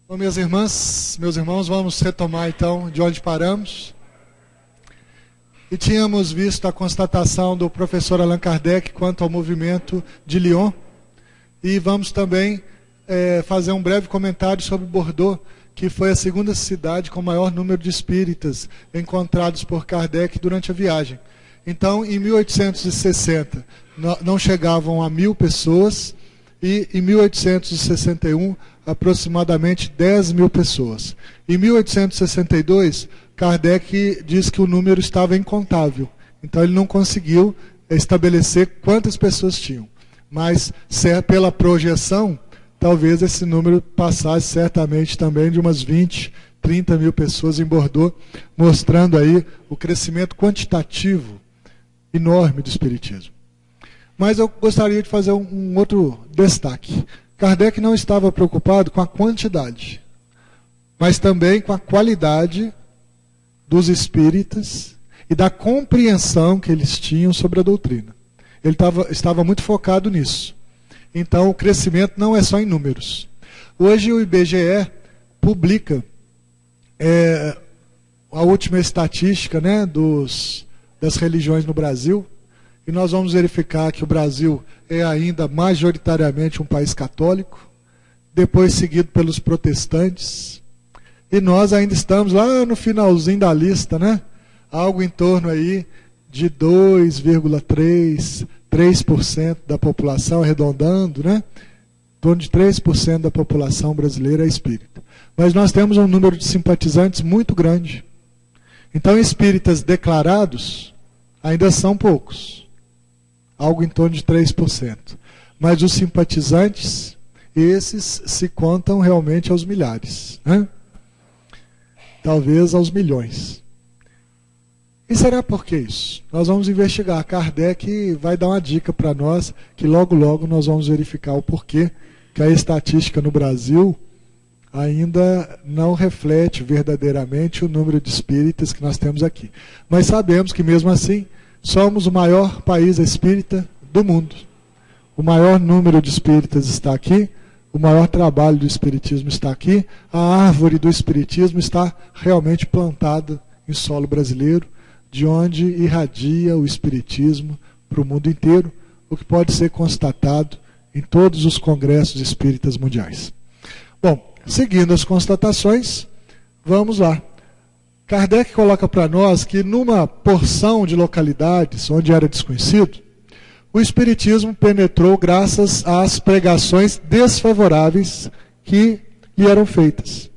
Bom, minhas irmãs, meus irmãos, vamos retomar então de onde paramos. E tínhamos visto a constatação do professor Allan Kardec quanto ao movimento de Lyon. E vamos também fazer um breve comentário sobre Bordeaux, que foi a segunda cidade com maior número de espíritas encontrados por Kardec durante a viagem. Então, em 1860, não chegavam a 1.000 pessoas, e em 1861, aproximadamente 10.000 pessoas. Em 1862, Kardec diz que o número estava incontável. Então, ele não conseguiu estabelecer quantas pessoas tinham. Mas, pela projeção, talvez esse número passasse certamente também de umas 20, 30 mil pessoas em Bordeaux, mostrando aí o crescimento quantitativo enorme do Espiritismo. Mas eu gostaria de fazer um outro destaque. Kardec não estava preocupado com a quantidade, mas também com a qualidade dos espíritas e da compreensão que eles tinham sobre a doutrina. Ele estava muito focado nisso. Então, o crescimento não é só em números. Hoje, o IBGE publica a última estatística, né, das religiões no Brasil, e nós vamos verificar que o Brasil é ainda majoritariamente um país católico, depois seguido pelos protestantes, e nós ainda estamos lá no finalzinho da lista, né? Algo em torno aí de 2,3%, 3% da população, arredondando, né? Em torno de 3% da população brasileira é espírita. Mas nós temos um número de simpatizantes muito grande. Então, espíritas declarados ainda são poucos. Algo em torno de 3%. Mas os simpatizantes, esses se contam realmente aos milhares, né? Talvez aos milhões. E será por que isso? Nós vamos investigar. Kardec vai dar uma dica para nós, que logo logo nós vamos verificar o porquê que a estatística no Brasil ainda não reflete verdadeiramente o número de espíritas que nós temos aqui. Mas sabemos que mesmo assim, somos o maior país espírita do mundo. O maior número de espíritas está aqui, o maior trabalho do espiritismo está aqui, a árvore do espiritismo está realmente plantada em solo brasileiro, de onde irradia o espiritismo para o mundo inteiro, o que pode ser constatado em todos os congressos espíritas mundiais. Bom, seguindo as constatações, vamos lá. Kardec coloca para nós que numa porção de localidades onde era desconhecido, o Espiritismo penetrou graças às pregações desfavoráveis que lhe eram feitas,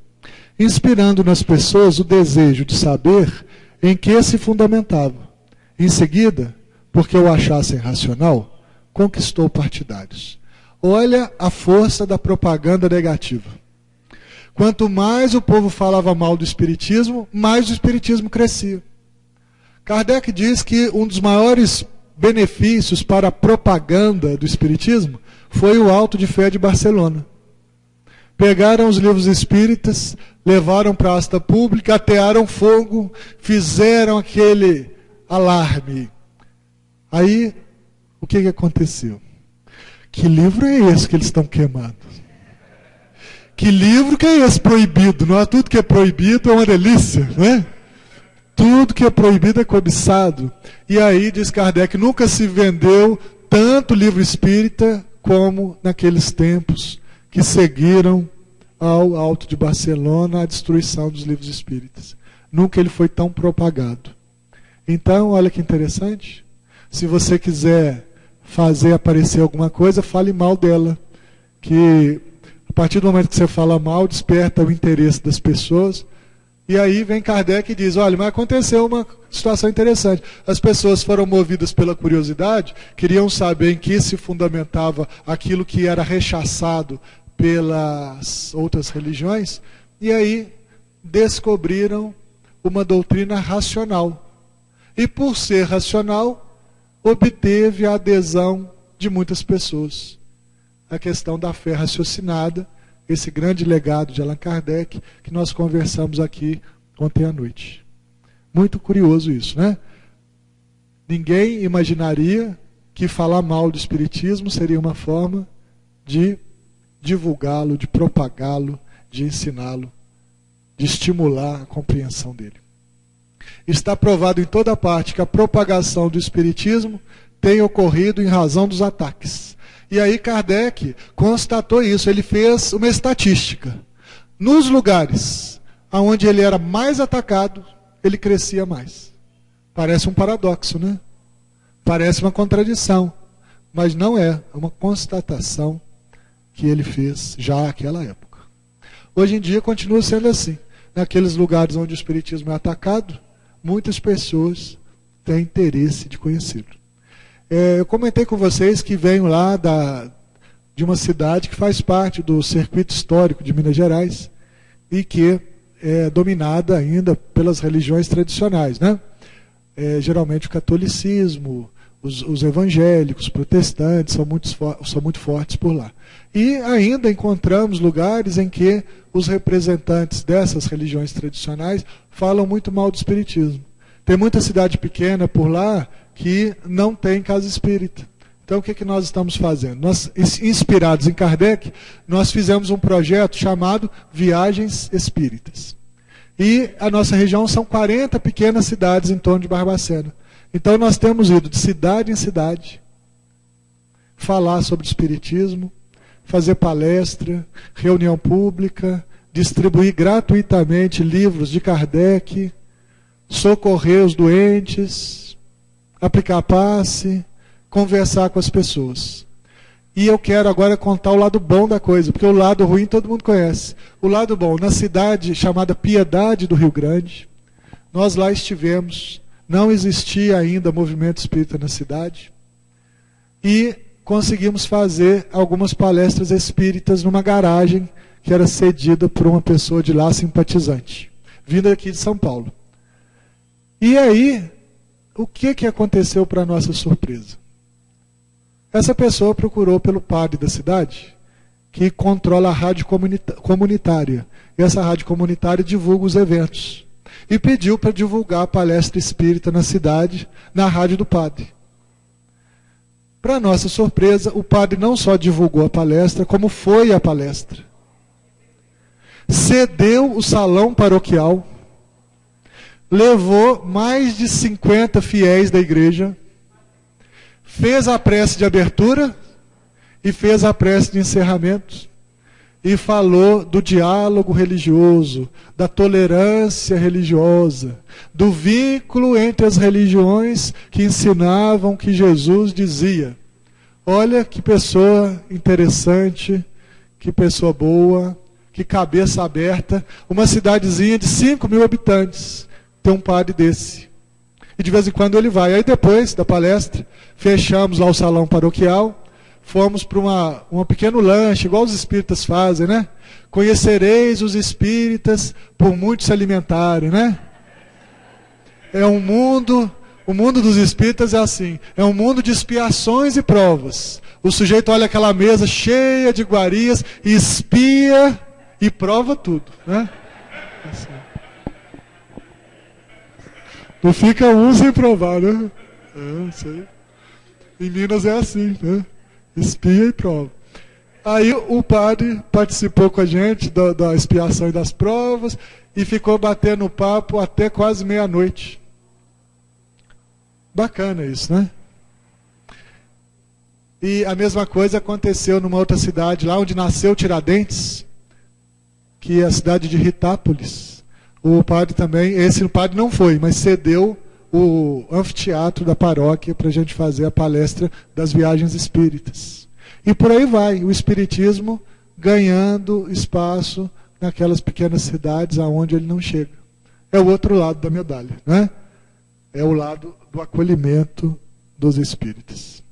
inspirando nas pessoas o desejo de saber em que se fundamentava. Em seguida, porque o achassem racional, conquistou partidários. Olha a força da propaganda negativa. Quanto mais o povo falava mal do Espiritismo, mais o Espiritismo crescia. Kardec diz que um dos maiores benefícios para a propaganda do Espiritismo foi o Auto de Fé de Barcelona. Pegaram os livros espíritas, levaram para a asta pública, atearam fogo, fizeram aquele alarme. Aí, o que aconteceu? Que livro é esse que eles estão queimando? Que livro que é esse proibido? Não é tudo que é proibido é uma delícia, né? Tudo que é proibido é cobiçado. E aí, diz Kardec, nunca se vendeu tanto livro espírita como naqueles tempos que seguiram ao Auto de Barcelona a destruição dos livros espíritas. Nunca ele foi tão propagado. Então, olha que interessante. Se você quiser fazer aparecer alguma coisa, fale mal dela. Que a partir do momento que você fala mal, desperta o interesse das pessoas. E aí vem Kardec e diz, olha, mas aconteceu uma situação interessante. As pessoas foram movidas pela curiosidade, queriam saber em que se fundamentava aquilo que era rechaçado pelas outras religiões, e aí descobriram uma doutrina racional. E por ser racional, obteve a adesão de muitas pessoas. A questão da fé raciocinada, esse grande legado de Allan Kardec, que nós conversamos aqui ontem à noite. Muito curioso isso, né? Ninguém imaginaria que falar mal do Espiritismo seria uma forma de divulgá-lo, de propagá-lo de ensiná-lo, de estimular a compreensão dele. Está provado em toda parte que a propagação do espiritismo tem ocorrido em razão dos ataques. E aí Kardec constatou isso, ele fez uma estatística. Nos lugares onde ele era mais atacado, ele crescia mais. Parece um paradoxo, né? Parece uma contradição, mas não é uma constatação que ele fez já naquela época. Hoje em dia continua sendo assim. Naqueles lugares onde o espiritismo é atacado, muitas pessoas têm interesse de conhecê-lo. Eu comentei com vocês que venho lá de uma cidade que faz parte do circuito histórico de Minas Gerais e que é dominada ainda pelas religiões tradicionais, né? Geralmente o catolicismo, os evangélicos, os protestantes são muito fortes por lá. E ainda encontramos lugares em que os representantes dessas religiões tradicionais falam muito mal do espiritismo. Tem muita cidade pequena por lá que não tem casa espírita. Então o que nós estamos fazendo? Nós, inspirados em Kardec, nós fizemos um projeto chamado Viagens Espíritas. E a nossa região são 40 pequenas cidades em torno de Barbacena. Então nós temos ido de cidade em cidade, falar sobre o espiritismo, fazer palestra, reunião pública, distribuir gratuitamente livros de Kardec, socorrer os doentes, aplicar passe, conversar com as pessoas. E eu quero agora contar o lado bom da coisa, porque o lado ruim todo mundo conhece. O lado bom, na cidade chamada Piedade do Rio Grande, nós lá estivemos, não existia ainda movimento espírita na cidade, e conseguimos fazer algumas palestras espíritas numa garagem que era cedida por uma pessoa de lá, simpatizante, vinda aqui de São Paulo. E aí, o que aconteceu para nossa surpresa? Essa pessoa procurou pelo padre da cidade, que controla a rádio comunitária. E essa rádio comunitária divulga os eventos. E pediu para divulgar a palestra espírita na cidade, na rádio do padre. Para nossa surpresa, o padre não só divulgou a palestra, como foi a palestra. Cedeu o salão paroquial, levou mais de 50 fiéis da igreja, fez a prece de abertura e fez a prece de encerramento e falou do diálogo religioso, da tolerância religiosa, do vínculo entre as religiões que ensinavam que Jesus dizia. Olha que pessoa interessante, que pessoa boa, que cabeça aberta, uma cidadezinha de 5.000 habitantes, tem um padre desse. E de vez em quando ele vai. Aí depois da palestra, fechamos lá o salão paroquial, fomos para um pequeno lanche, igual os espíritas fazem, né? Conhecereis os espíritas por muito se alimentarem, né? É um mundo, o mundo dos espíritas é assim, é um mundo de expiações e provas. O sujeito olha aquela mesa cheia de iguarias, espia e prova tudo, né? Assim. Não fica um sem provar, né? Sei. Em Minas é assim, né? Espia e prova. Aí o padre participou com a gente da expiação e das provas e ficou batendo papo até quase meia-noite. Bacana isso, né? E a mesma coisa aconteceu numa outra cidade, lá onde nasceu Tiradentes, que é a cidade de Ritápolis. O padre também, esse padre não foi, mas cedeu o anfiteatro da paróquia para a gente fazer a palestra das viagens espíritas. E por aí vai, o espiritismo ganhando espaço naquelas pequenas cidades aonde ele não chega. É o outro lado da medalha, né? É o lado do acolhimento dos espíritas.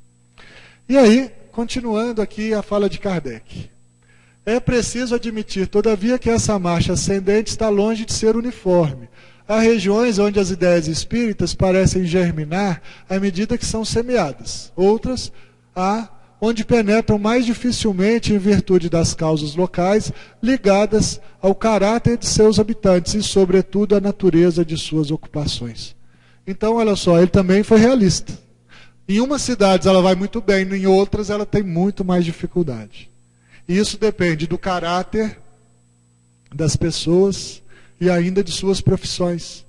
E aí, continuando aqui a fala de Kardec. É preciso admitir, todavia, que essa marcha ascendente está longe de ser uniforme. Há regiões onde as ideias espíritas parecem germinar à medida que são semeadas. Outras há onde penetram mais dificilmente em virtude das causas locais ligadas ao caráter de seus habitantes e, sobretudo, à natureza de suas ocupações. Então, olha só, ele também foi realista. Em umas cidades ela vai muito bem, em outras ela tem muito mais dificuldade. E isso depende do caráter das pessoas e ainda de suas profissões.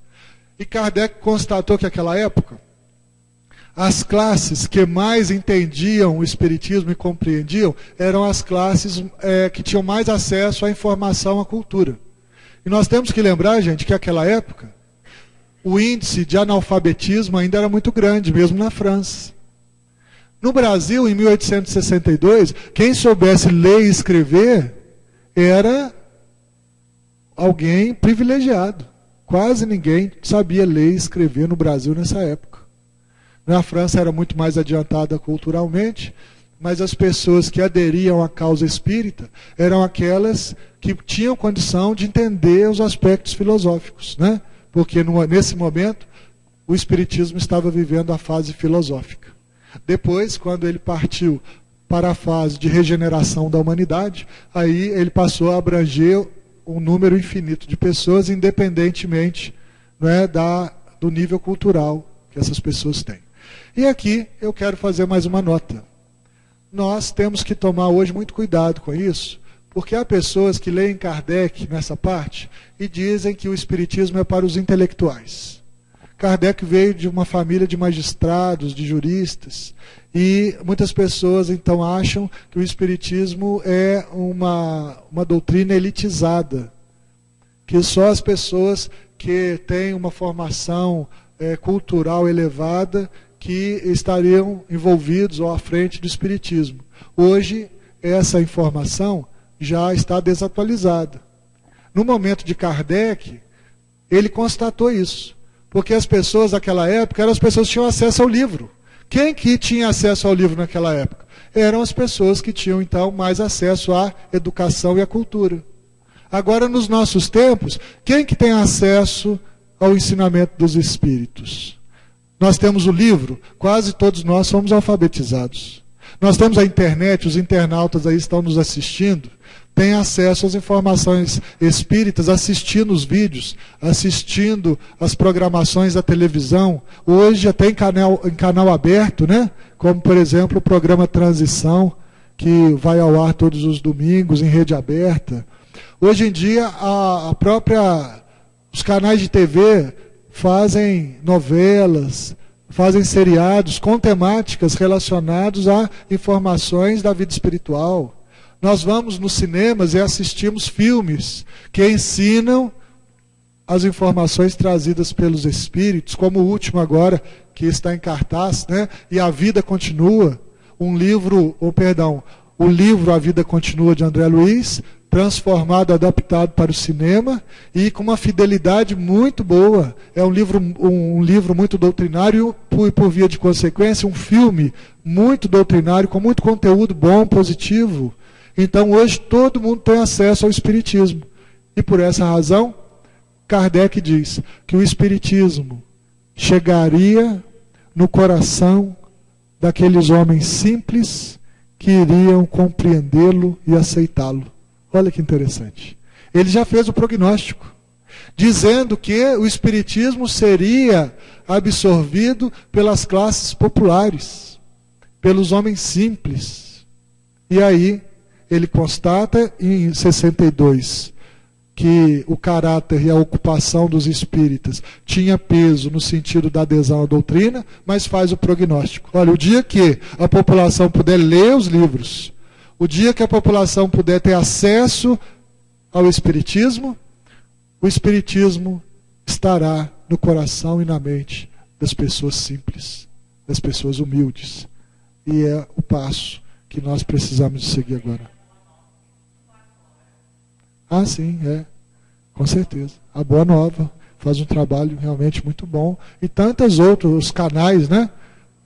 E Kardec constatou que naquela época, as classes que mais entendiam o Espiritismo e compreendiam eram as classes que tinham mais acesso à informação, à cultura. E nós temos que lembrar, gente, que naquela época, o índice de analfabetismo ainda era muito grande, mesmo na França. No Brasil, em 1862, quem soubesse ler e escrever era alguém privilegiado. Quase ninguém sabia ler e escrever no Brasil nessa época. Na França era muito mais adiantada culturalmente, mas as pessoas que aderiam à causa espírita eram aquelas que tinham condição de entender os aspectos filosóficos, né? Porque nesse momento o espiritismo estava vivendo a fase filosófica. Depois, quando ele partiu para a fase de regeneração da humanidade, aí ele passou a abranger um número infinito de pessoas, independentemente, né, do nível cultural que essas pessoas têm. E aqui eu quero fazer mais uma nota. Nós temos que tomar hoje muito cuidado com isso, porque há pessoas que leem Kardec nessa parte e dizem que o espiritismo é para os intelectuais. Kardec veio de uma família de magistrados, de juristas, e muitas pessoas então acham que o espiritismo é uma doutrina elitizada, que só as pessoas que têm uma formação cultural elevada que estariam envolvidos ou à frente do espiritismo. Hoje, essa informação já está desatualizada. No momento de Kardec, ele constatou isso. Porque as pessoas daquela época eram as pessoas que tinham acesso ao livro. Quem que tinha acesso ao livro naquela época? Eram as pessoas que tinham, então, mais acesso à educação e à cultura. Agora, nos nossos tempos, quem que tem acesso ao ensinamento dos espíritos? Nós temos o livro, quase todos nós somos alfabetizados. Nós temos a internet, os internautas aí estão nos assistindo, têm acesso às informações espíritas, assistindo os vídeos, assistindo as programações da televisão. Hoje já tem canal aberto, né? Como, por exemplo, o programa Transição, que vai ao ar todos os domingos em rede aberta. Hoje em dia, os canais de TV fazem novelas, fazem seriados com temáticas relacionadas a informações da vida espiritual. Nós vamos nos cinemas e assistimos filmes que ensinam as informações trazidas pelos espíritos, como o último agora, que está em cartaz, né? E A Vida Continua, o livro A Vida Continua, de André Luiz, transformado, adaptado para o cinema, e com uma fidelidade muito boa. É um livro muito doutrinário, por via de consequência, um filme muito doutrinário, com muito conteúdo bom, positivo. Então, hoje, todo mundo tem acesso ao espiritismo. E por essa razão, Kardec diz que o espiritismo chegaria no coração daqueles homens simples que iriam compreendê-lo e aceitá-lo. Olha que interessante. Ele já fez o prognóstico, dizendo que o espiritismo seria absorvido pelas classes populares, pelos homens simples. E aí, ele constata em 62 que o caráter e a ocupação dos espíritas tinha peso no sentido da adesão à doutrina, mas faz o prognóstico. Olha, o dia que a população puder ler os livros, o dia que a população puder ter acesso ao espiritismo, o espiritismo estará no coração e na mente das pessoas simples, das pessoas humildes. E é o passo que nós precisamos de seguir agora. Ah, sim, com certeza. A Boa Nova faz um trabalho realmente muito bom. E tantos outros canais, né?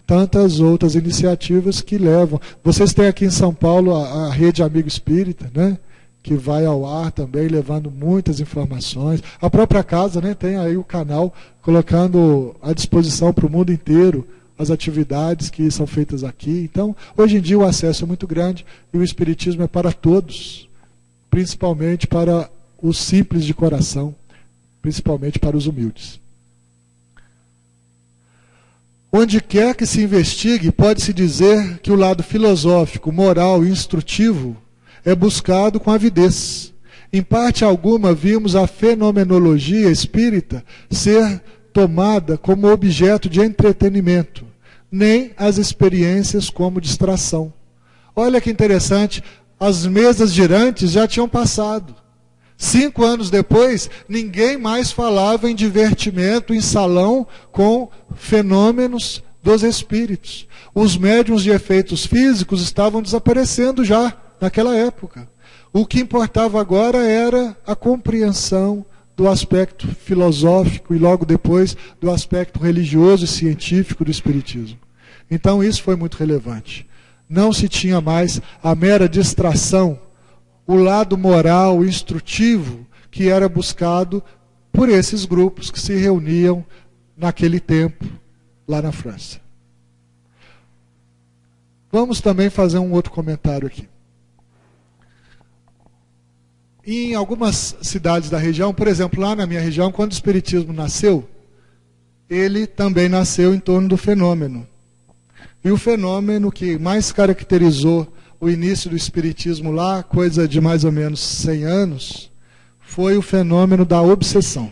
Tantas outras iniciativas que levam. Vocês têm aqui em São Paulo a Rede Amigo Espírita, né? Que vai ao ar também, levando muitas informações. A própria casa, né? Tem aí o canal colocando à disposição para o mundo inteiro as atividades que são feitas aqui. Então, hoje em dia o acesso é muito grande e o espiritismo é para todos, principalmente para os simples de coração, principalmente para os humildes. Onde quer que se investigue, pode-se dizer que o lado filosófico, moral e instrutivo é buscado com avidez. Em parte alguma, vimos a fenomenologia espírita ser tomada como objeto de entretenimento, nem as experiências como distração. Olha que interessante, as mesas girantes já tinham passado. 5 anos depois, ninguém mais falava em divertimento em salão com fenômenos dos espíritos. Os médiuns de efeitos físicos estavam desaparecendo já naquela época. O que importava agora era a compreensão do aspecto filosófico e logo depois do aspecto religioso e científico do espiritismo. Então isso foi muito relevante. Não se tinha mais a mera distração, o lado moral, instrutivo, que era buscado por esses grupos que se reuniam naquele tempo, lá na França. Vamos também fazer um outro comentário aqui. Em algumas cidades da região, por exemplo, lá na minha região, quando o espiritismo nasceu, ele também nasceu em torno do fenômeno. E o fenômeno que mais caracterizou o início do espiritismo lá, coisa de mais ou menos 100 anos, foi o fenômeno da obsessão.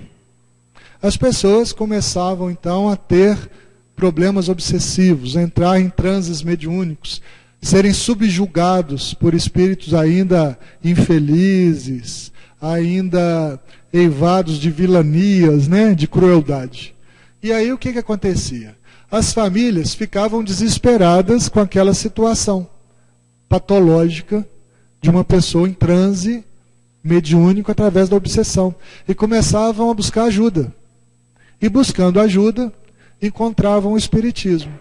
As pessoas começavam então a ter problemas obsessivos, a entrar em transes mediúnicos, serem subjugados por espíritos ainda infelizes, ainda eivados de vilanias, né, de crueldade. E aí o que acontecia? As famílias ficavam desesperadas com aquela situação patológica de uma pessoa em transe mediúnico através da obsessão. E começavam a buscar ajuda. E buscando ajuda, encontravam o espiritismo.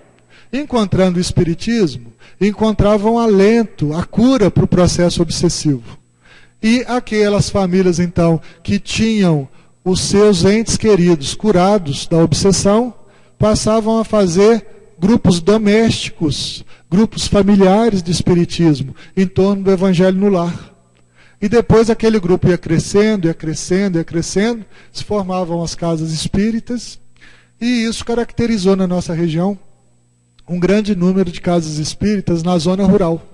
Encontrando o espiritismo, encontravam alento, a cura para o processo obsessivo. E aquelas famílias, então, que tinham os seus entes queridos curados da obsessão, passavam a fazer grupos domésticos, grupos familiares de espiritismo, em torno do evangelho no lar. E depois aquele grupo ia crescendo, ia crescendo, ia crescendo, se formavam as casas espíritas, e isso caracterizou na nossa região um grande número de casas espíritas na zona rural.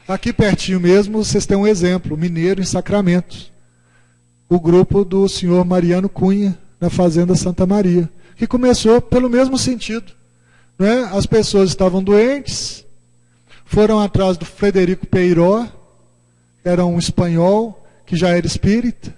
Aqui pertinho mesmo, vocês têm um exemplo, Mineiro em Sacramento. O grupo do senhor Mariano Cunha, na Fazenda Santa Maria, que começou pelo mesmo sentido. Não é? As pessoas estavam doentes, foram atrás do Frederico Peiró, era um espanhol que já era espírita.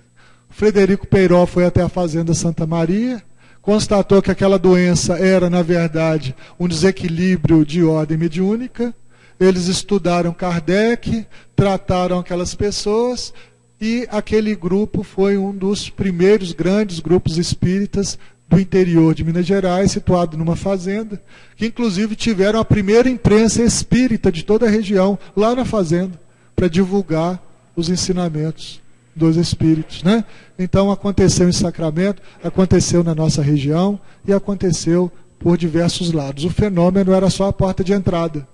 O Frederico Peiró foi até a Fazenda Santa Maria, constatou que aquela doença era, na verdade, um desequilíbrio de ordem mediúnica. Eles estudaram Kardec, trataram aquelas pessoas, e aquele grupo foi um dos primeiros grandes grupos espíritas do interior de Minas Gerais, situado numa fazenda, que inclusive tiveram a primeira imprensa espírita de toda a região, lá na fazenda, para divulgar os ensinamentos dos espíritos, né? Então aconteceu em Sacramento, aconteceu na nossa região e aconteceu por diversos lados. O fenômeno era só a porta de entrada.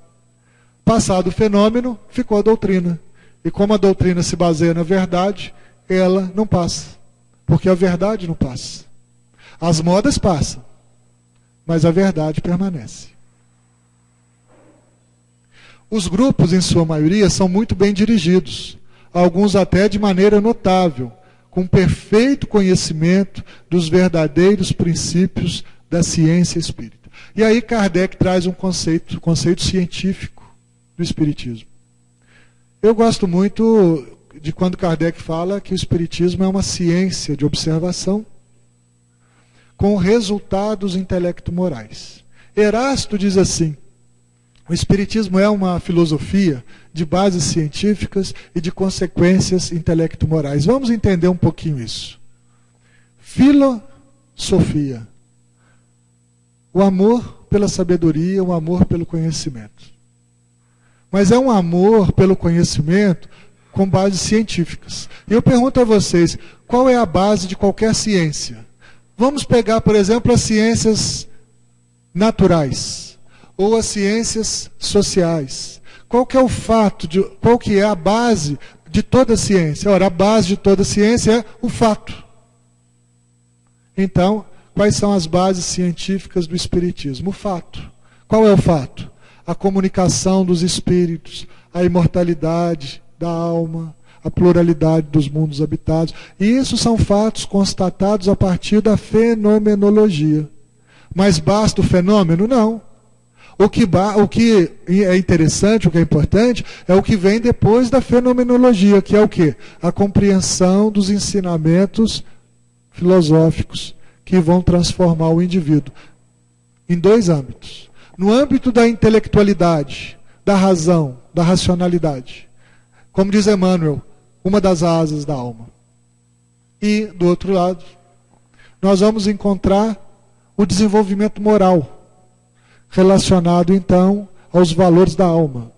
Passado o fenômeno, ficou a doutrina. E como a doutrina se baseia na verdade, ela não passa. Porque a verdade não passa. As modas passam, mas a verdade permanece. Os grupos, em sua maioria, são muito bem dirigidos. Alguns até de maneira notável, com perfeito conhecimento dos verdadeiros princípios da ciência espírita. E aí Kardec traz um conceito científico do espiritismo. Eu gosto muito de quando Kardec fala que o espiritismo é uma ciência de observação com resultados intelecto-morais. Erasto diz assim: o espiritismo é uma filosofia de bases científicas e de consequências intelecto-morais. Vamos entender um pouquinho isso. Filosofia. O amor pela sabedoria, o amor pelo conhecimento. Mas é um amor pelo conhecimento com bases científicas. E eu pergunto a vocês, qual é a base de qualquer ciência? Vamos pegar, por exemplo, as ciências naturais ou as ciências sociais. Qual que é o fato, qual que é a base de toda ciência? Ora, a base de toda ciência é o fato. Então, quais são as bases científicas do espiritismo? O fato. Qual é o fato? A comunicação dos espíritos, a imortalidade da alma, a pluralidade dos mundos habitados. E isso são fatos constatados a partir da fenomenologia. Mas basta o fenômeno? Não. O que é interessante, o que é importante, é o que vem depois da fenomenologia, que é o quê? A compreensão dos ensinamentos filosóficos que vão transformar o indivíduo em dois âmbitos. No âmbito da intelectualidade, da razão, da racionalidade. Como diz Emmanuel, uma das asas da alma. E, do outro lado, nós vamos encontrar o desenvolvimento moral, relacionado, então, aos valores da alma,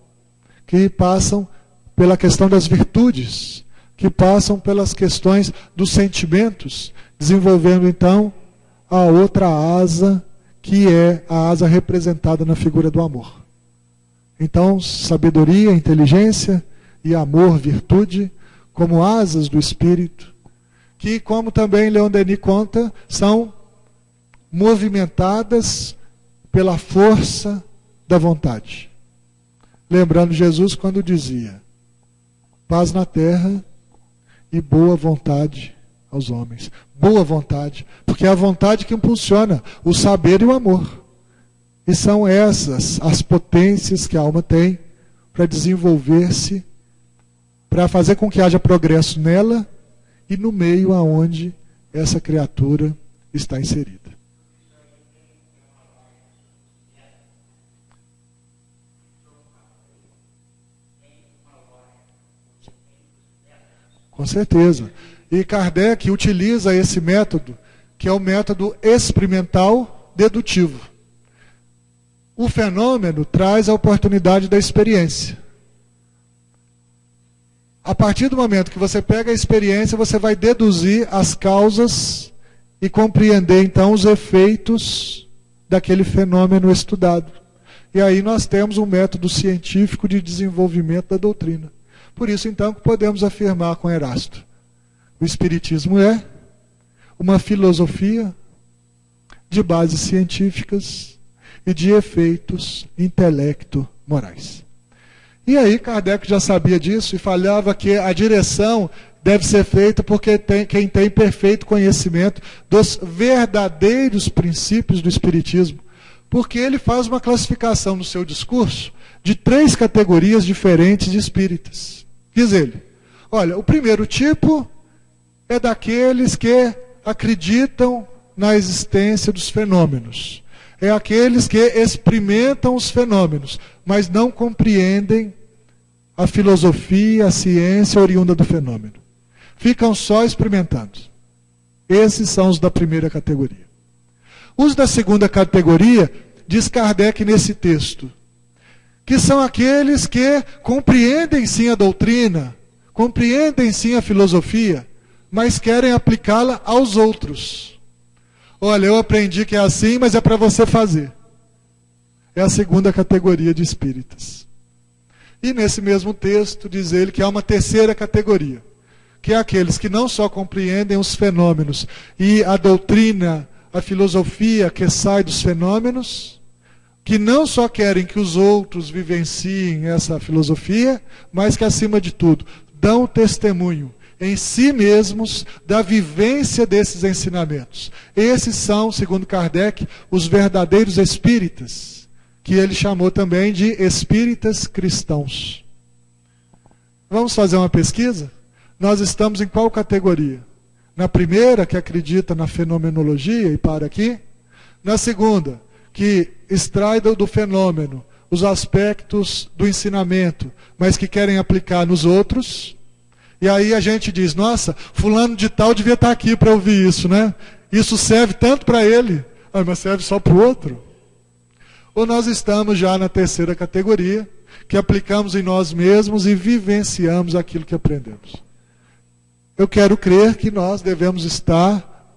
que passam pela questão das virtudes, que passam pelas questões dos sentimentos, desenvolvendo, então, a outra asa, que é a asa representada na figura do amor. Então, sabedoria, inteligência e amor, virtude, como asas do espírito, que, como também Leon Denis conta, são movimentadas pela força da vontade. Lembrando Jesus quando dizia: paz na terra e boa vontade aos homens. Boa vontade, porque é a vontade que impulsiona o saber e o amor. E são essas as potências que a alma tem para desenvolver-se, para fazer com que haja progresso nela e no meio aonde essa criatura está inserida. Com certeza. E Kardec utiliza esse método, que é o método experimental dedutivo. O fenômeno traz a oportunidade da experiência. A partir do momento que você pega a experiência, você vai deduzir as causas e compreender, então, os efeitos daquele fenômeno estudado. E aí nós temos um método científico de desenvolvimento da doutrina. Por isso, então, que podemos afirmar com Erasto: o Espiritismo é uma filosofia de bases científicas e de efeitos intelecto-morais. E aí Kardec já sabia disso e falava que a direção deve ser feita por quem tem perfeito conhecimento dos verdadeiros princípios do Espiritismo. Porque ele faz uma classificação no seu discurso de 3 categorias diferentes de espíritas. Diz ele: olha, o primeiro tipo é daqueles que acreditam na existência dos fenômenos. É aqueles que experimentam os fenômenos, mas não compreendem a filosofia, a ciência oriunda do fenômeno. Ficam só experimentando. Esses são os da primeira categoria. Os da segunda categoria, diz Kardec nesse texto, que são aqueles que compreendem sim a doutrina, compreendem sim a filosofia, mas querem aplicá-la aos outros. Olha, eu aprendi que é assim, mas é para você fazer. É a segunda categoria de espíritas. E nesse mesmo texto diz ele que há uma terceira categoria, que é aqueles que não só compreendem os fenômenos e a doutrina, a filosofia que sai dos fenômenos, que não só querem que os outros vivenciem essa filosofia, mas que, acima de tudo, dão testemunho em si mesmos da vivência desses ensinamentos. Esses são, segundo Kardec, os verdadeiros espíritas, que ele chamou também de espíritas cristãos. Vamos fazer uma pesquisa? Nós estamos em qual categoria? Na primeira, que acredita na fenomenologia e para aqui. Na segunda, que extrai do fenômeno os aspectos do ensinamento, mas que querem aplicar nos outros. E aí a gente diz: nossa, fulano de tal devia estar aqui para ouvir isso, né? Isso serve tanto para ele, mas serve só para o outro. Ou nós estamos já na terceira categoria, que aplicamos em nós mesmos e vivenciamos aquilo que aprendemos. Eu quero crer que nós devemos estar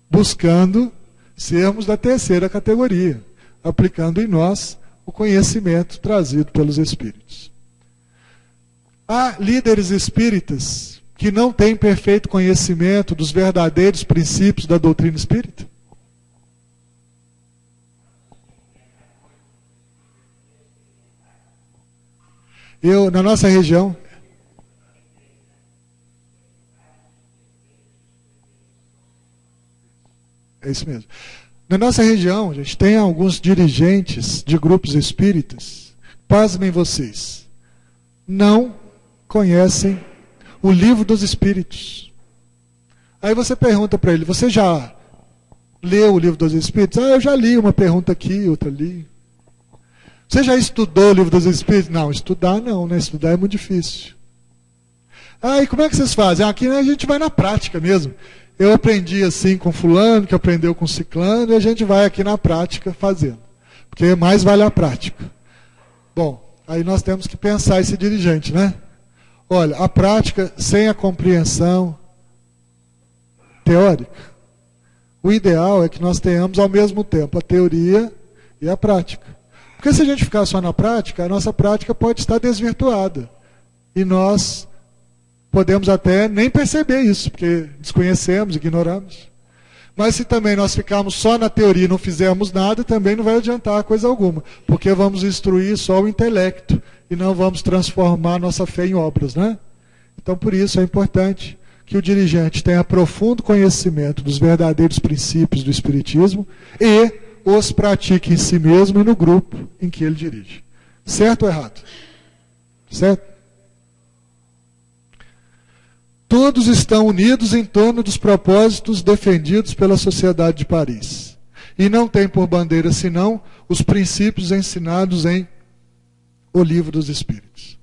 buscando sermos da terceira categoria, aplicando em nós o conhecimento trazido pelos Espíritos. Há líderes espíritas que não têm perfeito conhecimento dos verdadeiros princípios da doutrina espírita? Na nossa região, É isso mesmo. Na nossa região, a gente tem alguns dirigentes de grupos espíritas, pasmem vocês, não conhecem o livro dos espíritos. Aí você pergunta para ele, você já leu o livro dos espíritos? Ah, eu já li uma pergunta aqui, outra ali. Você já estudou o livro dos espíritos? Não, estudar não, né? Estudar é muito difícil. Ah, e como é que vocês fazem? Aqui a gente vai na prática mesmo. Eu aprendi assim com fulano, que aprendeu com ciclano, e a gente vai aqui na prática fazendo. Porque mais vale a prática. Bom, aí nós temos que pensar esse dirigente, né? Olha, a prática sem a compreensão teórica. O ideal é que nós tenhamos ao mesmo tempo a teoria e a prática. Porque se a gente ficar só na prática, a nossa prática pode estar desvirtuada. E nós podemos até nem perceber isso, porque desconhecemos, ignoramos. Mas se também nós ficarmos só na teoria e não fizermos nada, também não vai adiantar coisa alguma, porque vamos instruir só o intelecto e não vamos transformar nossa fé em obras, né? Então, por isso é importante que o dirigente tenha profundo conhecimento dos verdadeiros princípios do Espiritismo e os pratique em si mesmo e no grupo em que ele dirige. Certo ou errado? Certo? Todos estão unidos em torno dos propósitos defendidos pela Sociedade de Paris. E não tem por bandeira senão os princípios ensinados em O Livro dos Espíritos.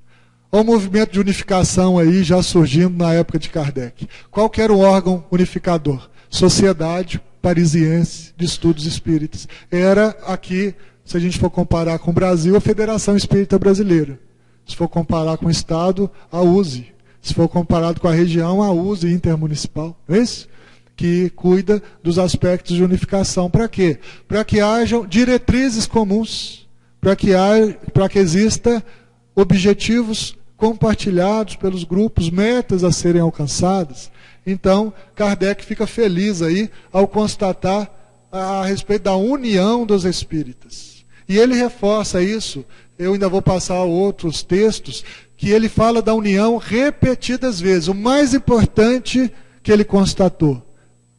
Olha o movimento de unificação aí já surgindo na época de Kardec. Qual que era o órgão unificador? Sociedade Parisiense de Estudos Espíritas. Era aqui, se a gente for comparar com o Brasil, a Federação Espírita Brasileira. Se for comparar com o Estado, a USE. Se for comparado com a região, a USE Intermunicipal, não é isso? Que cuida dos aspectos de unificação. Para quê? Para que hajam diretrizes comuns, para que exista objetivos compartilhados pelos grupos, metas a serem alcançadas. Então, Kardec fica feliz aí ao constatar a respeito da união dos espíritas. E ele reforça isso, eu ainda vou passar outros textos, que ele fala da união repetidas vezes. O mais importante que ele constatou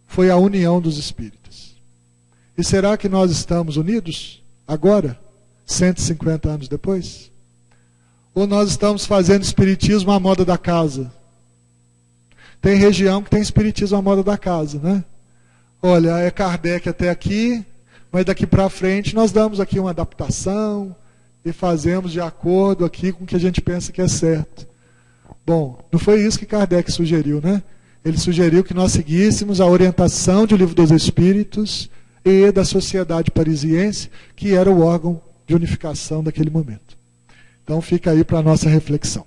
foi a união dos espíritas. E será que nós estamos unidos agora, 150 anos depois? Ou nós estamos fazendo espiritismo à moda da casa? Tem região que tem espiritismo à moda da casa, né? Olha, é Kardec até aqui, mas daqui para frente nós damos aqui uma adaptação e fazemos de acordo aqui com o que a gente pensa que é certo. Bom, não foi isso que Kardec sugeriu, né? Ele sugeriu que nós seguíssemos a orientação do Livro dos Espíritos e da Sociedade Parisiense, que era o órgão de unificação daquele momento. Então fica aí para a nossa reflexão.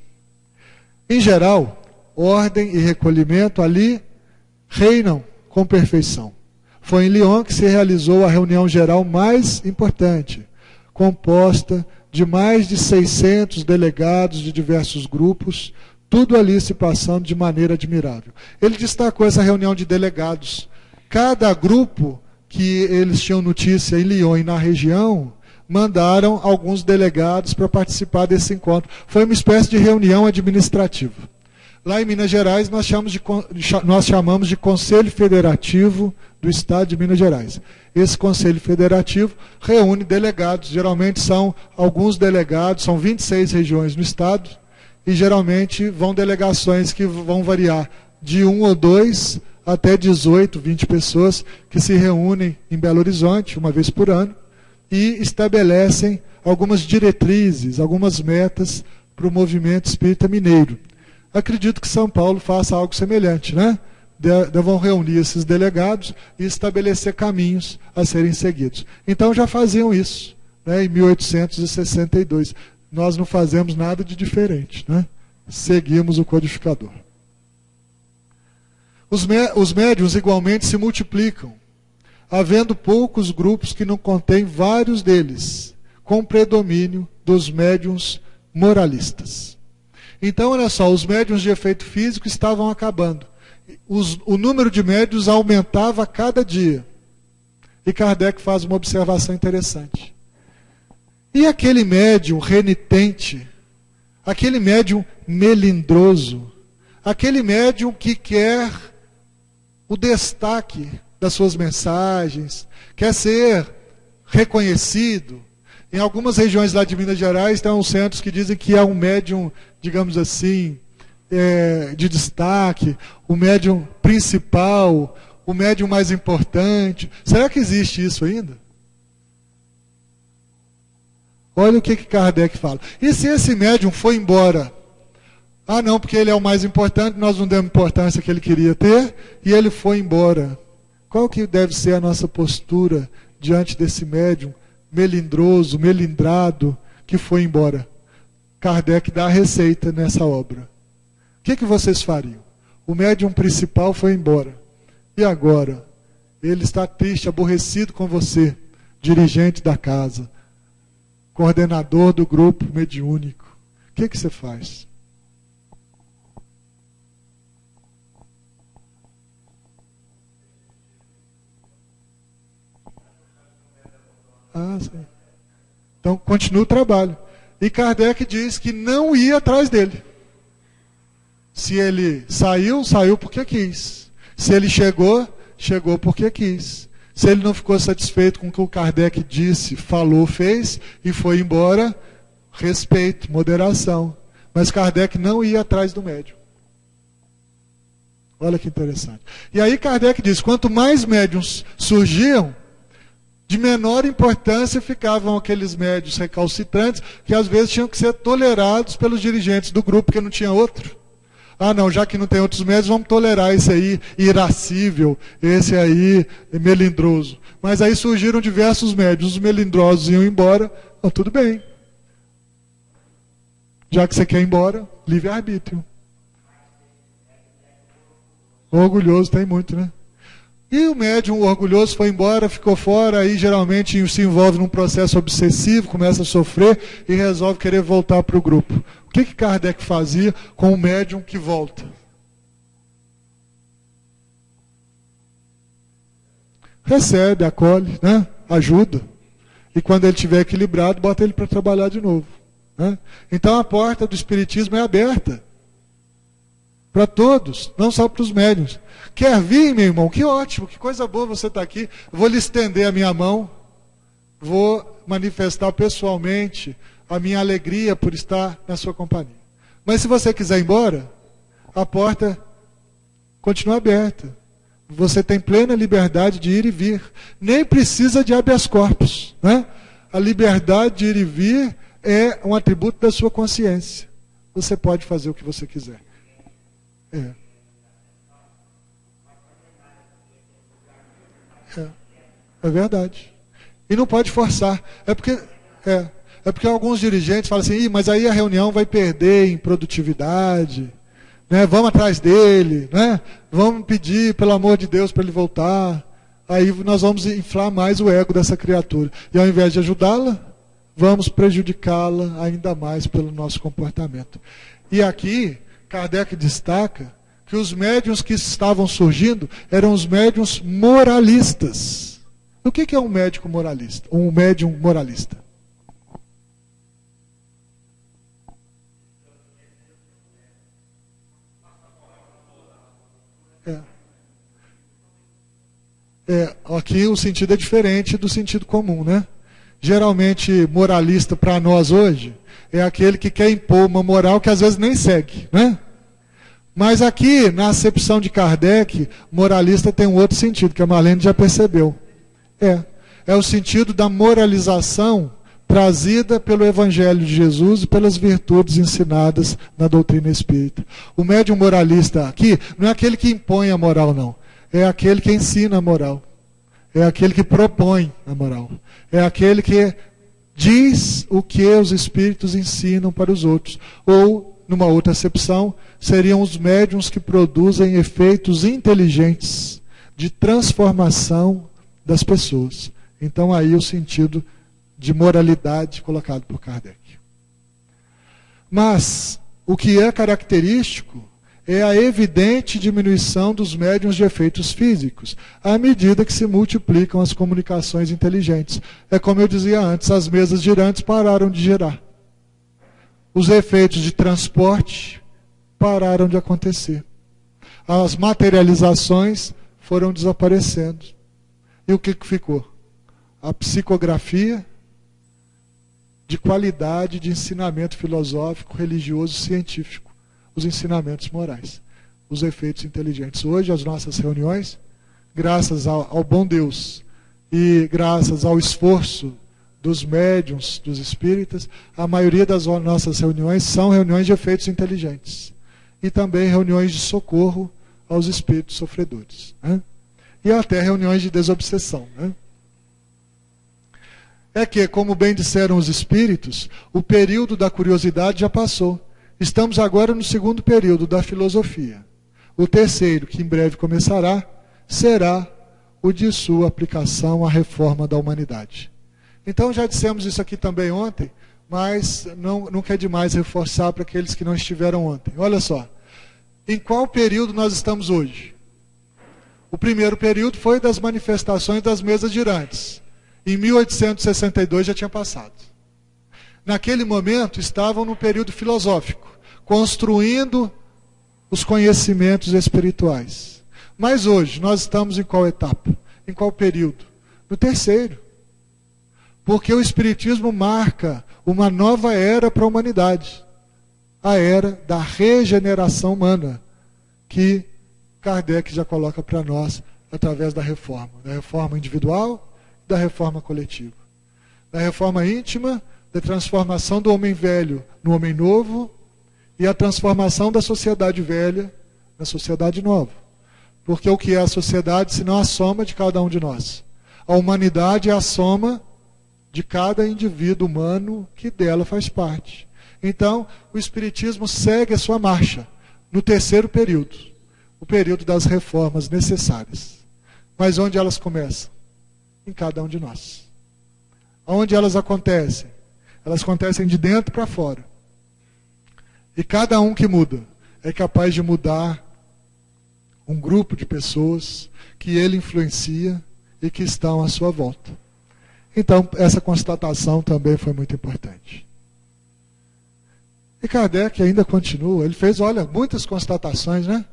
Em geral, ordem e recolhimento ali reinam com perfeição. Foi em Lyon que se realizou a reunião geral mais importante, composta de mais de 600 delegados de diversos grupos, tudo ali se passando de maneira admirável. Ele destacou essa reunião de delegados. Cada grupo que eles tinham notícia em Lyon e na região, mandaram alguns delegados para participar desse encontro. Foi uma espécie de reunião administrativa. Lá em Minas Gerais, nós chamamos de Conselho Federativo do Estado de Minas Gerais. Esse Conselho Federativo reúne delegados, geralmente são alguns delegados, são 26 regiões no Estado, e geralmente vão delegações que vão variar de 1 ou 2 até 18, 20 pessoas, que se reúnem em Belo Horizonte, uma vez por ano, e estabelecem algumas diretrizes, algumas metas para o movimento espírita mineiro. Acredito que São Paulo faça algo semelhante, né? Devam reunir esses delegados e estabelecer caminhos a serem seguidos. Então já faziam isso, né, em 1862. Nós não fazemos nada de diferente, né? Seguimos o codificador. Os médiuns igualmente se multiplicam, havendo poucos grupos que não contêm vários deles, com predomínio dos médiuns moralistas. Então, olha só, os médiuns de efeito físico estavam acabando. O número de médiuns aumentava a cada dia. E Kardec faz uma observação interessante. E aquele médium renitente, aquele médium melindroso, aquele médium que quer o destaque das suas mensagens, quer ser reconhecido. Em algumas regiões lá de Minas Gerais, tem uns centros que dizem que é um médium, digamos assim, de destaque, o médium principal, o médium mais importante. Será que existe isso ainda? Olha o que Kardec fala. E se esse médium foi embora? Ah, não, porque ele é o mais importante, nós não demos a importância que ele queria ter, e ele foi embora. Qual que deve ser a nossa postura diante desse médium melindroso, melindrado, que foi embora? Kardec dá a receita nessa obra. O que vocês fariam? O médium principal foi embora. E agora? Ele está triste, aborrecido com você, dirigente da casa, coordenador do grupo mediúnico. O que você faz? Ah, sim. Então, continua o trabalho. E Kardec diz que não ia atrás dele. Se ele saiu, saiu porque quis. Se ele chegou, chegou porque quis. Se ele não ficou satisfeito com o que o Kardec disse, falou, fez e foi embora, respeito, moderação. Mas Kardec não ia atrás do médium. Olha que interessante. E aí Kardec diz, quanto mais médiums surgiam, de menor importância ficavam aqueles médios recalcitrantes, que às vezes tinham que ser tolerados pelos dirigentes do grupo, porque não tinha outro. Ah, não, já que não tem outros médios, vamos tolerar esse aí irascível, esse aí melindroso. Mas aí surgiram diversos médios, os melindrosos iam embora, oh, tudo bem. Já que você quer ir embora, livre-arbítrio. Orgulhoso tem muito, né? E o médium orgulhoso foi embora, ficou fora, aí geralmente se envolve num processo obsessivo, começa a sofrer e resolve querer voltar para o grupo. O que Kardec fazia com o médium que volta? Recebe, acolhe, né? Ajuda. E quando ele estiver equilibrado, bota ele para trabalhar de novo. Né? Então a porta do espiritismo é aberta. Para todos, não só para os médiuns. Quer vir, meu irmão? Que ótimo, que coisa boa você está aqui. Vou lhe estender a minha mão, vou manifestar pessoalmente a minha alegria por estar na sua companhia. Mas se você quiser ir embora, a porta continua aberta. Você tem plena liberdade de ir e vir. Nem precisa de habeas corpus. Né? A liberdade de ir e vir é um atributo da sua consciência. Você pode fazer o que você quiser. É verdade. E não pode forçar. É porque alguns dirigentes falam assim, mas aí a reunião vai perder em produtividade, né? Vamos atrás dele, né? Vamos pedir, pelo amor de Deus, para ele voltar. Aí nós vamos inflar mais o ego dessa criatura. E ao invés de ajudá-la, vamos prejudicá-la ainda mais pelo nosso comportamento. E aqui, Kardec destaca que os médiuns que estavam surgindo eram os médiuns moralistas. O que é um médium moralista? Um médium moralista? Aqui o sentido é diferente do sentido comum, né? Geralmente, moralista para nós hoje é aquele que quer impor uma moral que às vezes nem segue, né? Mas aqui, na acepção de Kardec, moralista tem um outro sentido, que a Marlene já percebeu. É o sentido da moralização trazida pelo Evangelho de Jesus e pelas virtudes ensinadas na doutrina espírita. O médium moralista aqui não é aquele que impõe a moral, não. É aquele que ensina a moral. É aquele que propõe a moral. É aquele que diz o que os espíritos ensinam para os outros. Ou, numa outra acepção, seriam os médiuns que produzem efeitos inteligentes de transformação das pessoas. Então aí o sentido de moralidade colocado por Kardec. Mas o que é característico é a evidente diminuição dos médiuns de efeitos físicos, à medida que se multiplicam as comunicações inteligentes. É como eu dizia antes, as mesas girantes pararam de girar. Os efeitos de transporte pararam de acontecer. As materializações foram desaparecendo. E o que ficou? A psicografia de qualidade de ensinamento filosófico, religioso, científico, os ensinamentos morais, os efeitos inteligentes. Hoje, as nossas reuniões, graças ao bom Deus e graças ao esforço dos médiuns, dos espíritas, a maioria das nossas reuniões são reuniões de efeitos inteligentes e também reuniões de socorro aos espíritos sofredores, né? E até reuniões de desobsessão, né? É que, como bem disseram os espíritos, o período da curiosidade já passou. Estamos agora no segundo período da filosofia. O terceiro, que em breve começará, será o de sua aplicação à reforma da humanidade. Então já dissemos isso aqui também ontem, mas nunca é demais reforçar para aqueles que não estiveram ontem. Olha só, em qual período nós estamos hoje? O primeiro período foi das manifestações das mesas girantes. Em 1862 já tinha passado. Naquele momento estavam no período filosófico, construindo os conhecimentos espirituais. Mas hoje nós estamos em qual etapa? Em qual período? No terceiro. Porque o Espiritismo marca uma nova era para a humanidade. A era da regeneração humana, que Kardec já coloca para nós através da reforma individual e da reforma coletiva. Da reforma íntima, da transformação do homem velho no homem novo e a transformação da sociedade velha na sociedade nova. Porque o que é a sociedade, senão a soma de cada um de nós? A humanidade é a soma de cada indivíduo humano que dela faz parte. Então, o Espiritismo segue a sua marcha no terceiro período. O período das reformas necessárias. Mas onde elas começam? Em cada um de nós. Onde elas acontecem? Elas acontecem de dentro para fora. E cada um que muda é capaz de mudar um grupo de pessoas que ele influencia e que estão à sua volta. Então, essa constatação também foi muito importante. E Kardec ainda continua. Ele fez, olha, muitas constatações, né?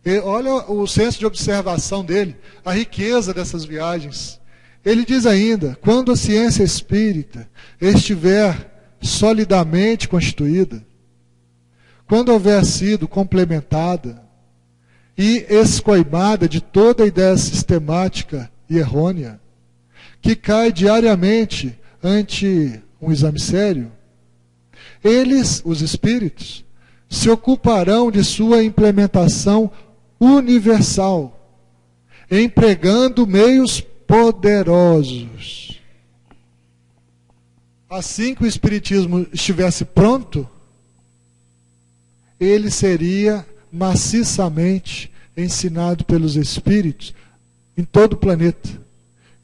E olha o senso de observação dele, a riqueza dessas viagens. Ele diz ainda, quando a ciência espírita estiver solidamente constituída, quando houver sido complementada e escoimada de toda a ideia sistemática e errônea, que cai diariamente ante um exame sério, eles, os espíritos, se ocuparão de sua implementação universal, empregando meios poderosos. Assim que o Espiritismo estivesse pronto, ele seria maciçamente ensinado pelos Espíritos em todo o planeta.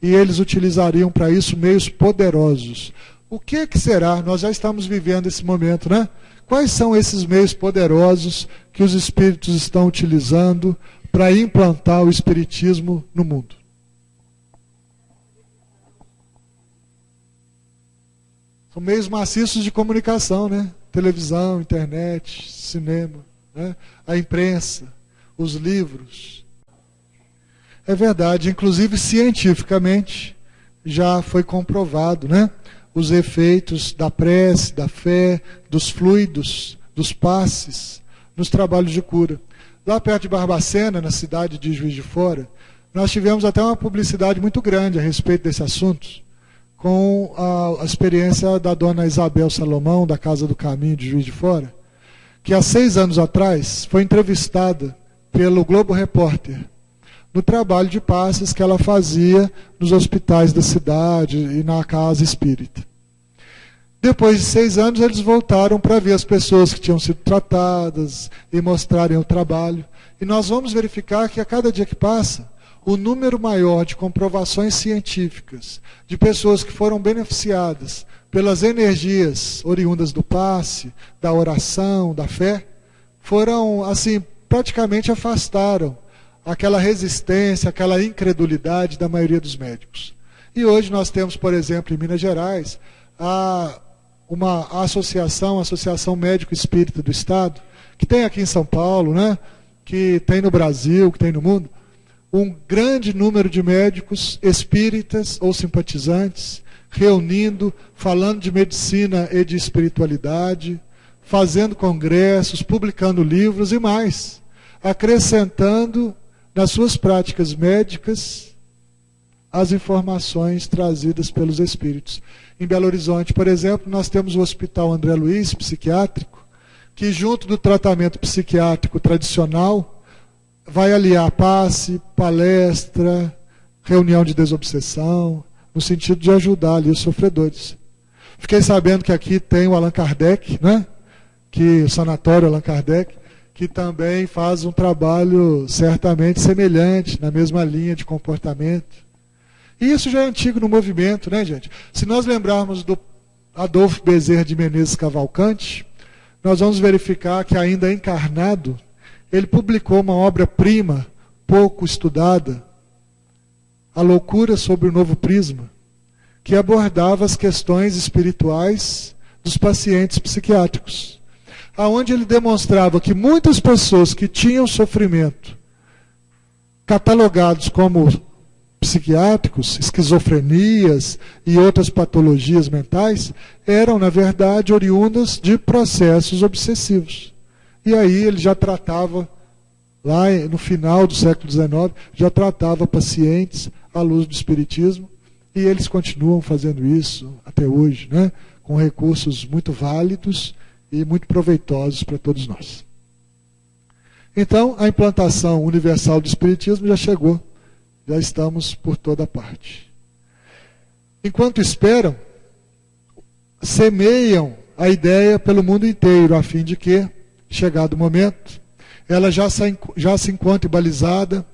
E eles utilizariam para isso meios poderosos. O que será? Nós já estamos vivendo esse momento, né? Quais são esses meios poderosos que os espíritos estão utilizando para implantar o espiritismo no mundo? São meios maciços de comunicação, né? Televisão, internet, cinema, né? A imprensa, os livros. É verdade, inclusive cientificamente já foi comprovado, né? Os efeitos da prece, da fé, dos fluidos, dos passes, nos trabalhos de cura. Lá perto de Barbacena, na cidade de Juiz de Fora, nós tivemos até uma publicidade muito grande a respeito desse assunto, com a experiência da dona Isabel Salomão, da Casa do Caminho de Juiz de Fora, que há 6 anos atrás foi entrevistada pelo Globo Repórter, no trabalho de passes que ela fazia nos hospitais da cidade e na casa espírita. Depois de 6 anos, eles voltaram para ver as pessoas que tinham sido tratadas e mostrarem o trabalho. E nós vamos verificar que a cada dia que passa, o número maior de comprovações científicas de pessoas que foram beneficiadas pelas energias oriundas do passe, da oração, da fé, foram, assim, praticamente afastaram aquela resistência, aquela incredulidade da maioria dos médicos. E hoje nós temos, por exemplo, em Minas Gerais, uma associação, a Associação Médico Espírita do Estado, que tem aqui em São Paulo, né, que tem no Brasil, que tem no mundo, um grande número de médicos espíritas ou simpatizantes, reunindo, falando de medicina e de espiritualidade, fazendo congressos, publicando livros e mais, acrescentando nas suas práticas médicas as informações trazidas pelos espíritos. Em Belo Horizonte, por exemplo, nós temos o Hospital André Luiz, psiquiátrico, que junto do tratamento psiquiátrico tradicional, vai aliar passe, palestra, reunião de desobsessão, no sentido de ajudar ali os sofredores. Fiquei sabendo que aqui tem o Allan Kardec, né? Que o Sanatório Allan Kardec, que também faz um trabalho certamente semelhante, na mesma linha de comportamento. E isso já é antigo no movimento, né, gente? Se nós lembrarmos do Adolfo Bezerra de Menezes Cavalcante, nós vamos verificar que, ainda encarnado, ele publicou uma obra-prima pouco estudada, A Loucura sobre o Novo Prisma, que abordava as questões espirituais dos pacientes psiquiátricos, aonde ele demonstrava que muitas pessoas que tinham sofrimento catalogados como psiquiátricos, esquizofrenias e outras patologias mentais, eram, na verdade, oriundas de processos obsessivos. E aí ele já tratava, lá no final do século XIX, já tratava pacientes à luz do espiritismo, e eles continuam fazendo isso até hoje, né? Com recursos muito válidos e muito proveitosos para todos nós. Então, a implantação universal do espiritismo já chegou. Já estamos por toda parte. Enquanto esperam, semeiam a ideia pelo mundo inteiro, a fim de que, chegado o momento, ela já se encontre balizada,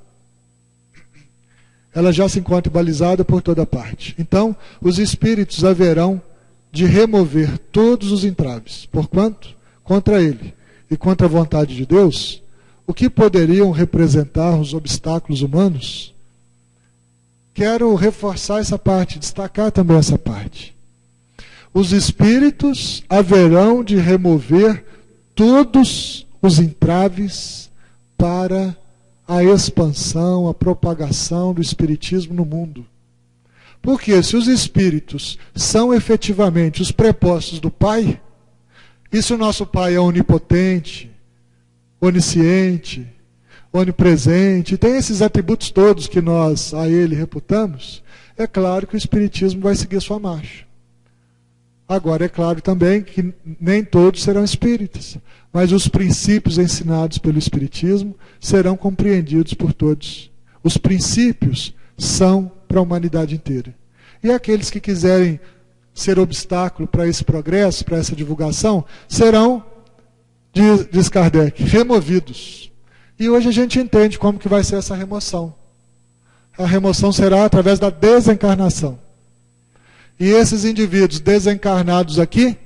por toda parte. Então, os espíritos haverão de remover todos os entraves, porquanto, contra ele e contra a vontade de Deus, o que poderiam representar os obstáculos humanos. Quero reforçar essa parte, destacar também essa parte. Os espíritos haverão de remover todos os entraves para a expansão, a propagação do espiritismo no mundo. Porque se os espíritos são efetivamente os prepostos do Pai, e se o nosso Pai é onipotente, onisciente, onipresente, tem esses atributos todos que nós a ele reputamos, é claro que o espiritismo vai seguir sua marcha. Agora, é claro também que nem todos serão espíritas, mas os princípios ensinados pelo espiritismo serão compreendidos por todos. Os princípios são para a humanidade inteira. E aqueles que quiserem ser obstáculo para esse progresso, para essa divulgação, serão, diz Kardec, removidos. E hoje a gente entende como que vai ser essa remoção. A remoção será através da desencarnação. E esses indivíduos desencarnados aqui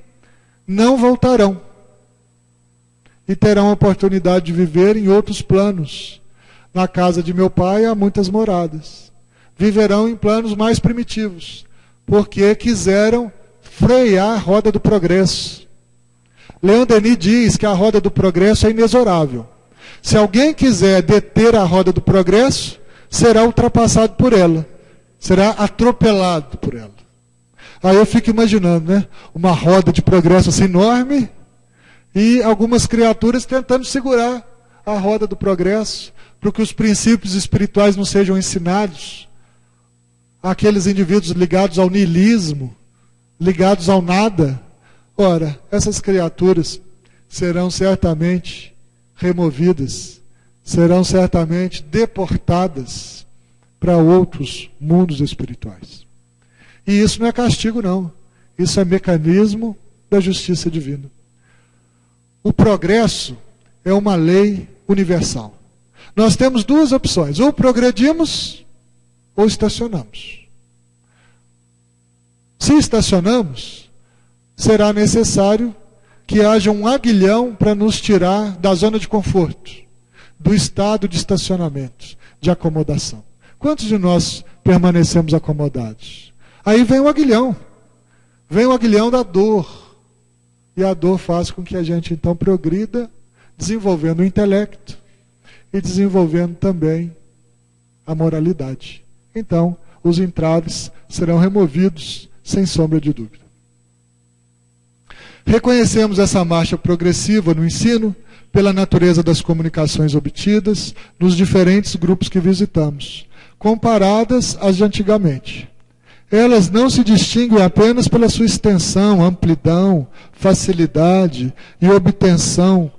não voltarão. E terão a oportunidade de viver em outros planos. Na casa de meu pai há muitas moradas. Viverão em planos mais primitivos, porque quiseram frear a roda do progresso. Leon Denis diz que a roda do progresso é inexorável. Se alguém quiser deter a roda do progresso, será ultrapassado por ela, será atropelado por ela. Aí eu fico imaginando, né? Uma roda de progresso assim enorme e algumas criaturas tentando segurar a roda do progresso para que os princípios espirituais não sejam ensinados àqueles indivíduos ligados ao niilismo, ligados ao nada. Ora, essas criaturas serão certamente removidas, serão certamente deportadas para outros mundos espirituais. E isso não é castigo, não. Isso é mecanismo da justiça divina. O progresso é uma lei universal. Nós temos duas opções: ou progredimos ou estacionamos. Se estacionamos, será necessário que haja um aguilhão para nos tirar da zona de conforto, do estado de estacionamento, de acomodação. Quantos de nós permanecemos acomodados? Aí vem o aguilhão da dor. E a dor faz com que a gente então progrida, desenvolvendo o intelecto e desenvolvendo também a moralidade. Então, os entraves serão removidos, sem sombra de dúvida. Reconhecemos essa marcha progressiva no ensino, pela natureza das comunicações obtidas, nos diferentes grupos que visitamos, comparadas às de antigamente. Elas não se distinguem apenas pela sua extensão, amplidão, facilidade e obtenção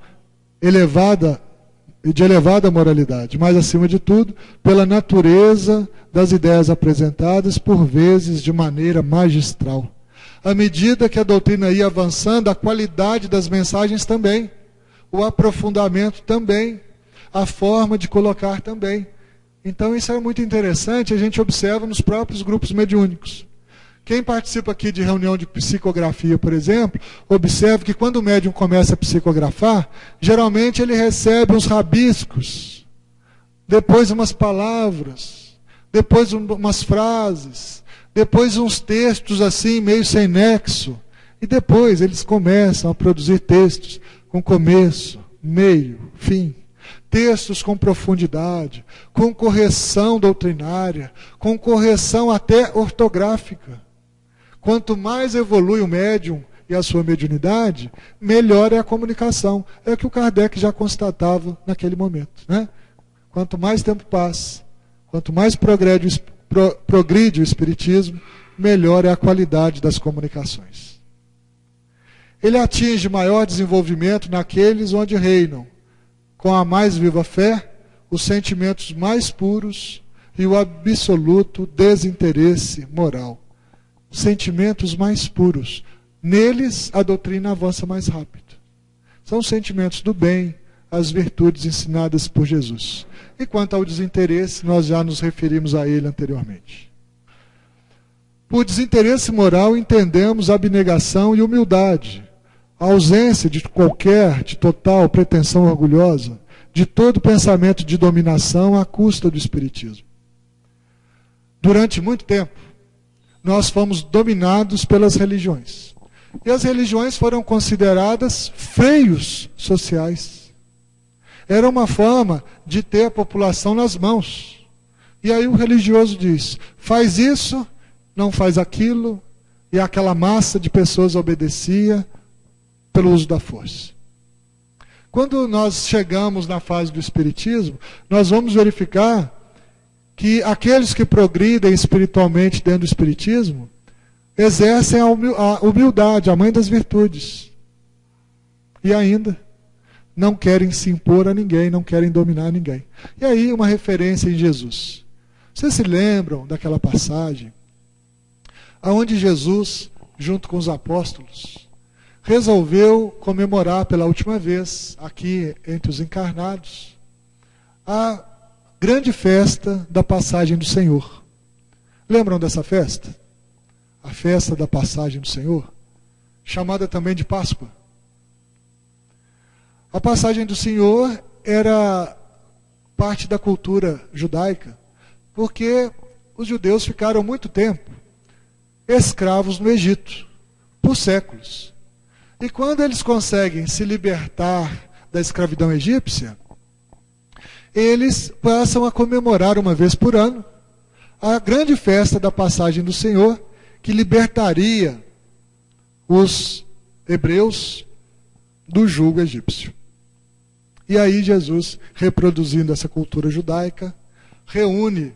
de elevada moralidade, mas, acima de tudo, pela natureza das ideias apresentadas, por vezes de maneira magistral. À medida que a doutrina ia avançando, a qualidade das mensagens também, o aprofundamento também, a forma de colocar também. Então isso é muito interessante, a gente observa nos próprios grupos mediúnicos. Quem participa aqui de reunião de psicografia, por exemplo, observa que quando o médium começa a psicografar, geralmente ele recebe uns rabiscos, depois umas palavras, depois umas frases, depois uns textos assim, meio sem nexo, e depois eles começam a produzir textos com começo, meio, fim. Textos com profundidade, com correção doutrinária, com correção até ortográfica. Quanto mais evolui o médium e a sua mediunidade, melhor é a comunicação. É o que o Kardec já constatava naquele momento, né? Quanto mais tempo passa, quanto mais progride o Espiritismo, melhor é a qualidade das comunicações. Ele atinge maior desenvolvimento naqueles onde reinam, com a mais viva fé, os sentimentos mais puros e o absoluto desinteresse moral. Sentimentos mais puros. Neles, a doutrina avança mais rápido. São os sentimentos do bem, as virtudes ensinadas por Jesus. E quanto ao desinteresse, nós já nos referimos a ele anteriormente. Por desinteresse moral, entendemos abnegação e humildade, a ausência de total pretensão orgulhosa, de todo pensamento de dominação à custa do espiritismo. Durante muito tempo, nós fomos dominados pelas religiões. E as religiões foram consideradas freios sociais. Era uma forma de ter a população nas mãos. E aí o religioso diz, faz isso, não faz aquilo, e aquela massa de pessoas obedecia pelo uso da força. Quando nós chegamos na fase do espiritismo, nós vamos verificar que aqueles que progridem espiritualmente dentro do espiritismo exercem a humildade, a mãe das virtudes. E ainda não querem se impor a ninguém, não querem dominar ninguém. E aí uma referência em Jesus. Vocês se lembram daquela passagem onde Jesus, junto com os apóstolos, resolveu comemorar pela última vez, aqui entre os encarnados, a grande festa da passagem do Senhor. Lembram dessa festa? A festa da passagem do Senhor, chamada também de Páscoa. A passagem do Senhor era parte da cultura judaica, porque os judeus ficaram muito tempo escravos no Egito, por séculos. E quando eles conseguem se libertar da escravidão egípcia, eles passam a comemorar uma vez por ano a grande festa da passagem do Senhor, que libertaria os hebreus do jugo egípcio. E aí Jesus, reproduzindo essa cultura judaica, reúne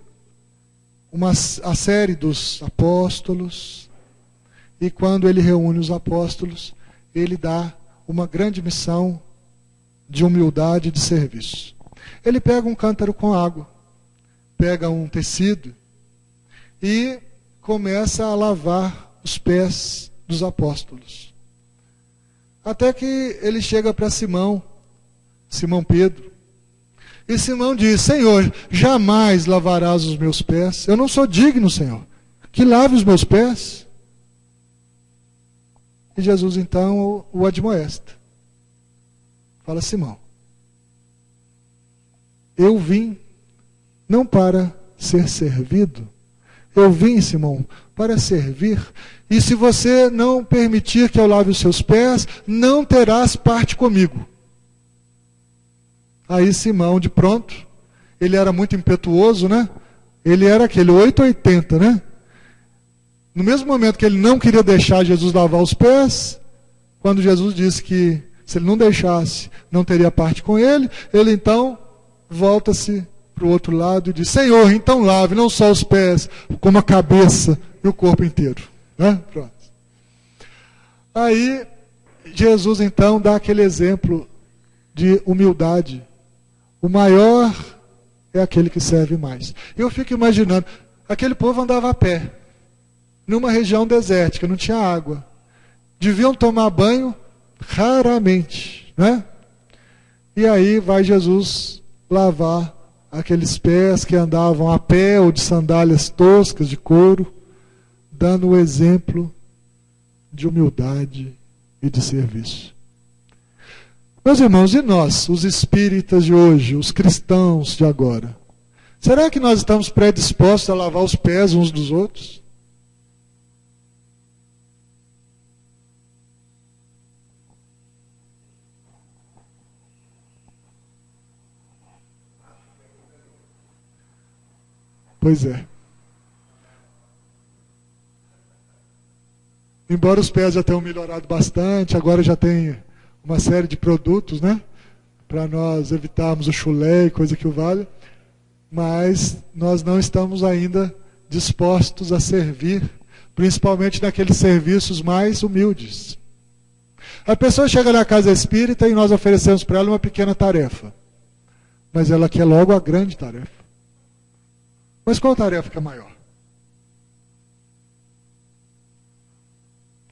a série dos apóstolos, e quando ele reúne os apóstolos, ele dá uma grande missão de humildade e de serviço. Ele pega um cântaro com água, pega um tecido e começa a lavar os pés dos apóstolos. Até que ele chega para Simão Pedro. E Simão diz, Senhor, jamais lavarás os meus pés. Eu não sou digno, Senhor, que lave os meus pés. E Jesus então o admoesta. Fala, Simão, eu vim não para ser servido. Eu vim, Simão, para servir. E se você não permitir que eu lave os seus pés, não terás parte comigo. Aí Simão, de pronto, ele era muito impetuoso, né? Ele era aquele 880, né? No mesmo momento que ele não queria deixar Jesus lavar os pés, quando Jesus disse que se ele não deixasse, não teria parte com ele, ele então volta-se para o outro lado e diz: Senhor, então lave não só os pés, como a cabeça e o corpo inteiro. Né? Pronto. Aí, Jesus então dá aquele exemplo de humildade. O maior é aquele que serve mais. Eu fico imaginando, aquele povo andava a pé, numa região desértica, não tinha água. Deviam tomar banho raramente, né? E aí vai Jesus lavar aqueles pés que andavam a pé ou de sandálias toscas de couro, dando o exemplo de humildade e de serviço. Meus irmãos, e nós, os espíritas de hoje, os cristãos de agora? Será que nós estamos predispostos a lavar os pés uns dos outros? Pois é. Embora os pés já tenham melhorado bastante, agora já tem uma série de produtos, né? Para nós evitarmos o chulé e coisa que o valha. Mas nós não estamos ainda dispostos a servir, principalmente naqueles serviços mais humildes. A pessoa chega na casa espírita e nós oferecemos para ela uma pequena tarefa. Mas ela quer logo a grande tarefa. Mas qual tarefa que é maior?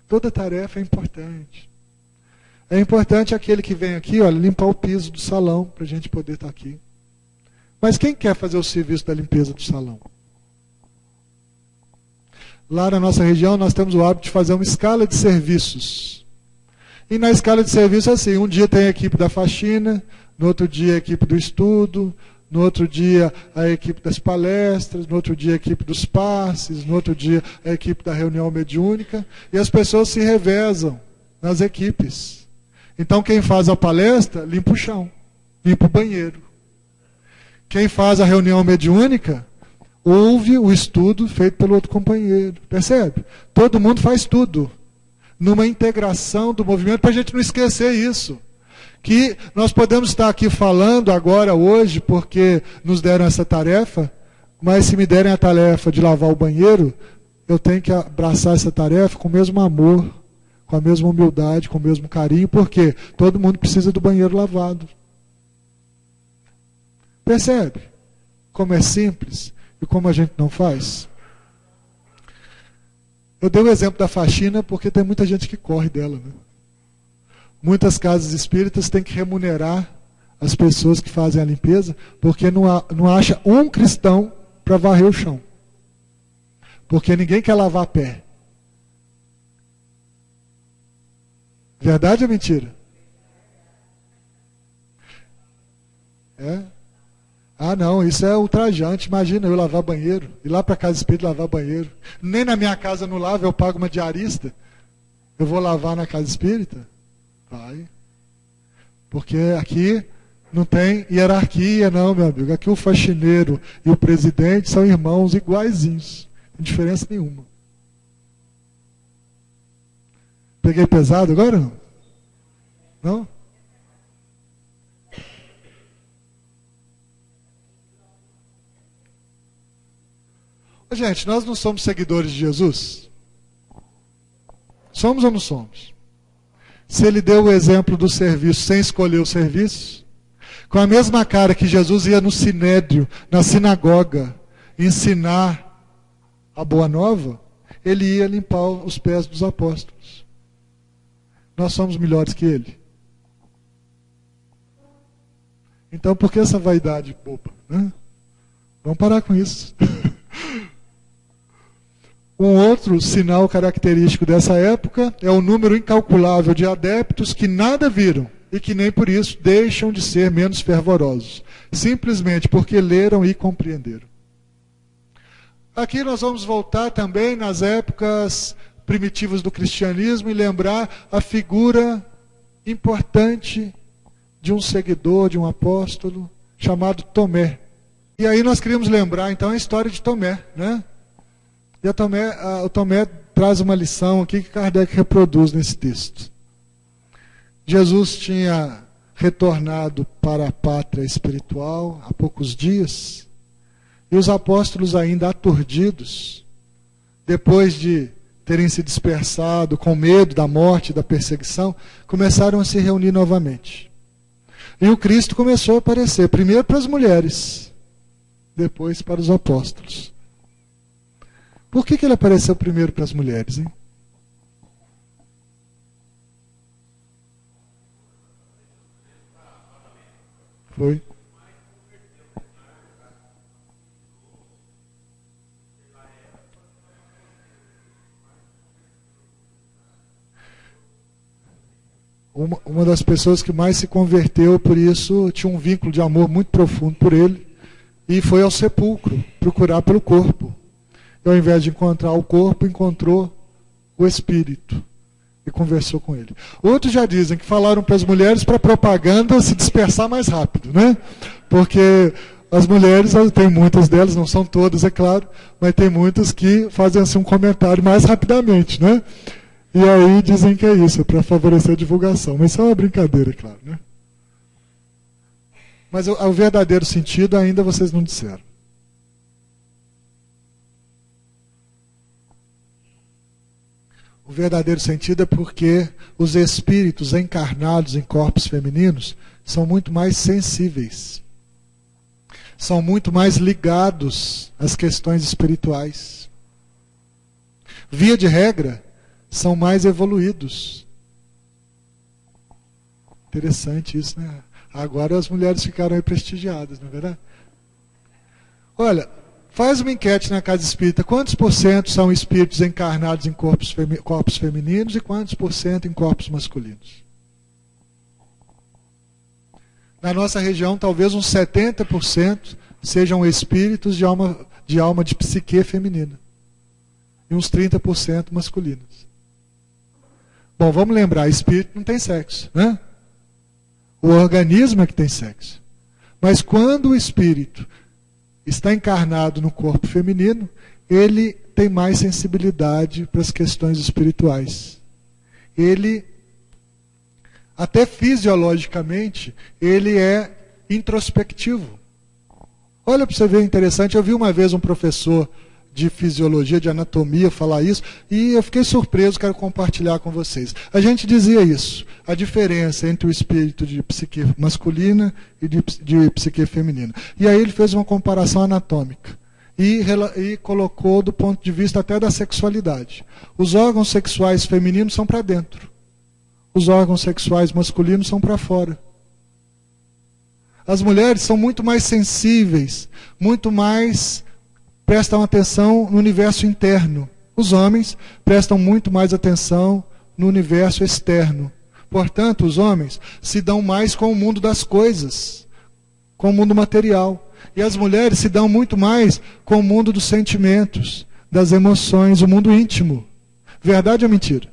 Toda tarefa é importante. É importante aquele que vem aqui, olha, limpar o piso do salão, para a gente poder estar aqui. Mas quem quer fazer o serviço da limpeza do salão? Lá na nossa região, nós temos o hábito de fazer uma escala de serviços. E na escala de serviço é assim, um dia tem a equipe da faxina, no outro dia a equipe do estudo, no outro dia a equipe das palestras, no outro dia a equipe dos passes, no outro dia a equipe da reunião mediúnica, e as pessoas se revezam nas equipes. Então quem faz a palestra, limpa o chão, limpa o banheiro. Quem faz a reunião mediúnica, ouve o estudo feito pelo outro companheiro. Percebe? Todo mundo faz tudo, numa integração do movimento, para a gente não esquecer isso. Que nós podemos estar aqui falando agora, hoje, porque nos deram essa tarefa, mas se me derem a tarefa de lavar o banheiro, eu tenho que abraçar essa tarefa com o mesmo amor, com a mesma humildade, com o mesmo carinho, porque todo mundo precisa do banheiro lavado. Percebe como é simples e como a gente não faz? Eu dei o exemplo da faxina porque tem muita gente que corre dela, né? Muitas casas espíritas têm que remunerar as pessoas que fazem a limpeza, porque não acha um cristão para varrer o chão. Porque ninguém quer lavar a pé. Verdade ou mentira? É? Ah, não, isso é ultrajante. Imagina eu lavar banheiro, ir lá para a casa espírita lavar banheiro. Nem na minha casa não lavo, eu pago uma diarista. Eu vou lavar na casa espírita? Vai. Porque aqui não tem hierarquia, não, meu amigo. Aqui o faxineiro e o presidente são irmãos iguaizinhos. Não tem diferença nenhuma. Peguei pesado agora? Não? Não? Gente, nós não somos seguidores de Jesus? Somos ou não somos? Se ele deu o exemplo do serviço sem escolher o serviço, com a mesma cara que Jesus ia no sinédrio, na sinagoga, ensinar a boa nova, ele ia limpar os pés dos apóstolos. Nós somos melhores que ele. Então por que essa vaidade boba? Né? Vamos parar com isso. Um outro sinal característico dessa época é o número incalculável de adeptos que nada viram e que nem por isso deixam de ser menos fervorosos, simplesmente porque leram e compreenderam. Aqui nós vamos voltar também nas épocas primitivas do cristianismo e lembrar a figura importante de um seguidor, de um apóstolo, chamado Tomé. E aí nós queríamos lembrar, então, a história de Tomé, né? E o Tomé traz uma lição aqui que Kardec reproduz nesse texto. Jesus tinha retornado para a pátria espiritual há poucos dias, e os apóstolos ainda aturdidos, depois de terem se dispersado com medo da morte e da perseguição, começaram a se reunir novamente. E o Cristo começou a aparecer, primeiro para as mulheres, depois para os apóstolos. Por que ele apareceu primeiro para as mulheres, hein? Foi. Uma das pessoas que mais se converteu por isso, tinha um vínculo de amor muito profundo por ele, e foi ao sepulcro procurar pelo corpo. E ao invés de encontrar o corpo, encontrou o espírito e conversou com ele. Outros já dizem que falaram para as mulheres para a propaganda se dispersar mais rápido, né? Porque as mulheres, tem muitas delas, não são todas, é claro, mas tem muitas que fazem assim um comentário mais rapidamente, né? E aí dizem que é isso, para favorecer a divulgação. Mas isso é uma brincadeira, claro, né? Mas o verdadeiro sentido ainda vocês não disseram. O verdadeiro sentido é porque os espíritos encarnados em corpos femininos são muito mais sensíveis. São muito mais ligados às questões espirituais. Via de regra, são mais evoluídos. Interessante isso, né? Agora as mulheres ficaram aí prestigiadas, não é verdade? Olha, faz uma enquete na Casa Espírita. Quantos por cento são espíritos encarnados em corpos femininos e quantos por cento em corpos masculinos? Na nossa região, talvez uns 70% sejam espíritos de alma de psique feminina. E uns 30% masculinos. Bom, vamos lembrar, espírito não tem sexo, né? O organismo é que tem sexo. Mas quando o espírito está encarnado no corpo feminino, ele tem mais sensibilidade para as questões espirituais. Ele, até fisiologicamente, ele é introspectivo. Olha para você ver, interessante, eu vi uma vez um professor de fisiologia, de anatomia falar isso, e eu fiquei surpreso, quero compartilhar com vocês. A gente dizia isso, a diferença entre o espírito de psique masculina e de psique feminina. E aí ele fez uma comparação anatômica e colocou do ponto de vista até da sexualidade. Os órgãos sexuais femininos são para dentro, os órgãos sexuais masculinos são para fora. As mulheres são muito mais sensíveis, muito mais prestam atenção no universo interno. Os homens prestam muito mais atenção no universo externo. Portanto, os homens se dão mais com o mundo das coisas, com o mundo material. E as mulheres se dão muito mais com o mundo dos sentimentos, das emoções, o mundo íntimo. Verdade ou mentira?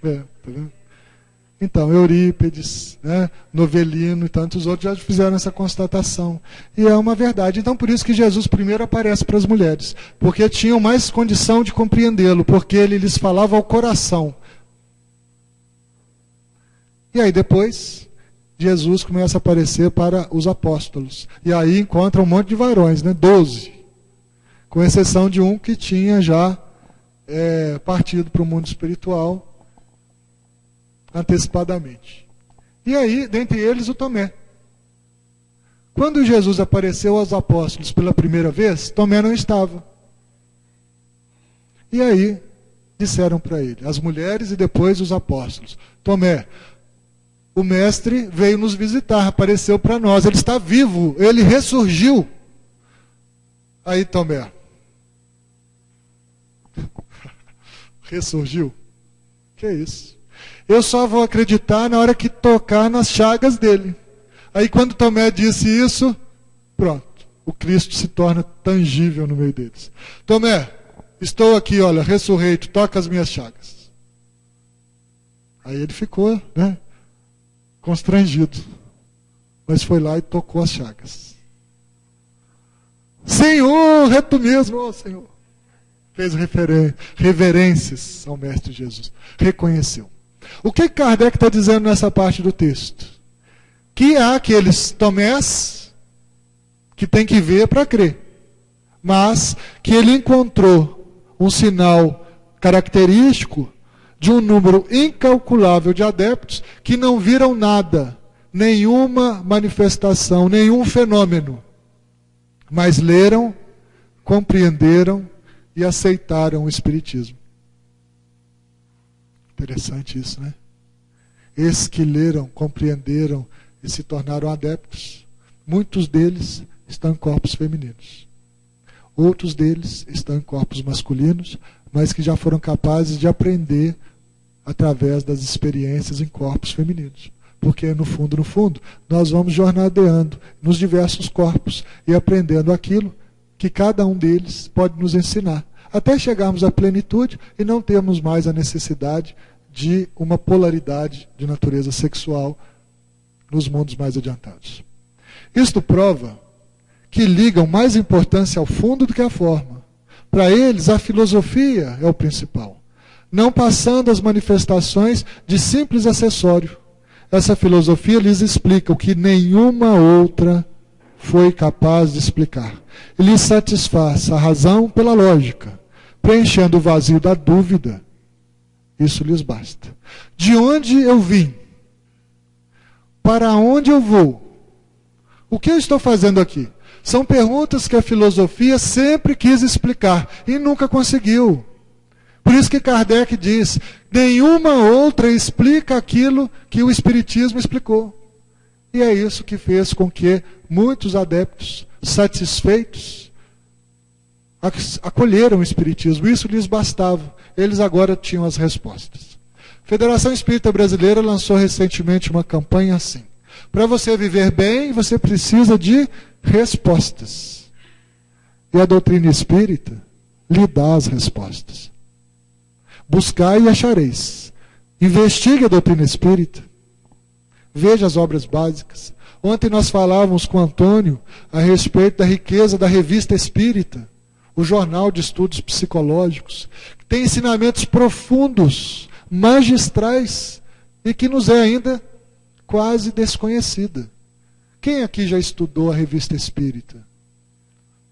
Tá vendo? Então, Eurípides, né, Novelino e tantos outros já fizeram essa constatação. E é uma verdade. Então, por isso que Jesus primeiro aparece para as mulheres. Porque tinham mais condição de compreendê-lo, porque ele lhes falava ao coração. E aí depois, Jesus começa a aparecer para os apóstolos. E aí encontra um monte de varões, né, 12. Com exceção de um que tinha já partido para o mundo espiritual antecipadamente. E aí, dentre eles, o Tomé. Quando Jesus apareceu aos apóstolos pela primeira vez, Tomé não estava. E aí, disseram para ele, as mulheres e depois os apóstolos, Tomé, o mestre veio nos visitar, apareceu para nós, ele está vivo, ele ressurgiu. Aí Tomé, ressurgiu? Que é isso? Eu só vou acreditar na hora que tocar nas chagas dele. Aí quando Tomé disse isso, pronto, o Cristo se torna tangível no meio deles. Tomé, estou aqui, olha, ressurreito, toca as minhas chagas. Aí ele ficou, né, constrangido. Mas foi lá e tocou as chagas. Senhor, é tu mesmo, ó Senhor. Fez reverências ao Mestre Jesus. Reconheceu. O que Kardec está dizendo nessa parte do texto? Que há aqueles Tomés que tem que ver para crer. Mas que ele encontrou um sinal característico de um número incalculável de adeptos que não viram nada, nenhuma manifestação, nenhum fenômeno, mas leram, compreenderam e aceitaram o Espiritismo. Interessante isso, né? Esses que leram, compreenderam e se tornaram adeptos, muitos deles estão em corpos femininos. Outros deles estão em corpos masculinos, mas que já foram capazes de aprender através das experiências em corpos femininos. Porque, no fundo, nós vamos jornadeando nos diversos corpos e aprendendo aquilo que cada um deles pode nos ensinar, até chegarmos à plenitude e não termos mais a necessidade de uma polaridade de natureza sexual nos mundos mais adiantados. Isto prova que ligam mais importância ao fundo do que à forma. Para eles, a filosofia é o principal, não passando as manifestações de simples acessório. Essa filosofia lhes explica o que nenhuma outra foi capaz de explicar. E lhes satisfaz a razão pela lógica, preenchendo o vazio da dúvida. Isso lhes basta. De onde eu vim? Para onde eu vou? O que eu estou fazendo aqui? São perguntas que a filosofia sempre quis explicar e nunca conseguiu. Por isso que Kardec diz, nenhuma outra explica aquilo que o Espiritismo explicou. E é isso que fez com que muitos adeptos, satisfeitos, acolheram o Espiritismo. Isso lhes bastava. Eles agora tinham as respostas. A Federação Espírita Brasileira lançou recentemente uma campanha assim. Para você viver bem, você precisa de respostas. E a doutrina espírita lhe dá as respostas. Buscai e achareis. Investigue a doutrina espírita. Veja as obras básicas. Ontem nós falávamos com Antônio a respeito da riqueza da Revista Espírita, o jornal de estudos psicológicos, que tem ensinamentos profundos, magistrais, e que nos é ainda quase desconhecida. Quem aqui já estudou a Revista Espírita?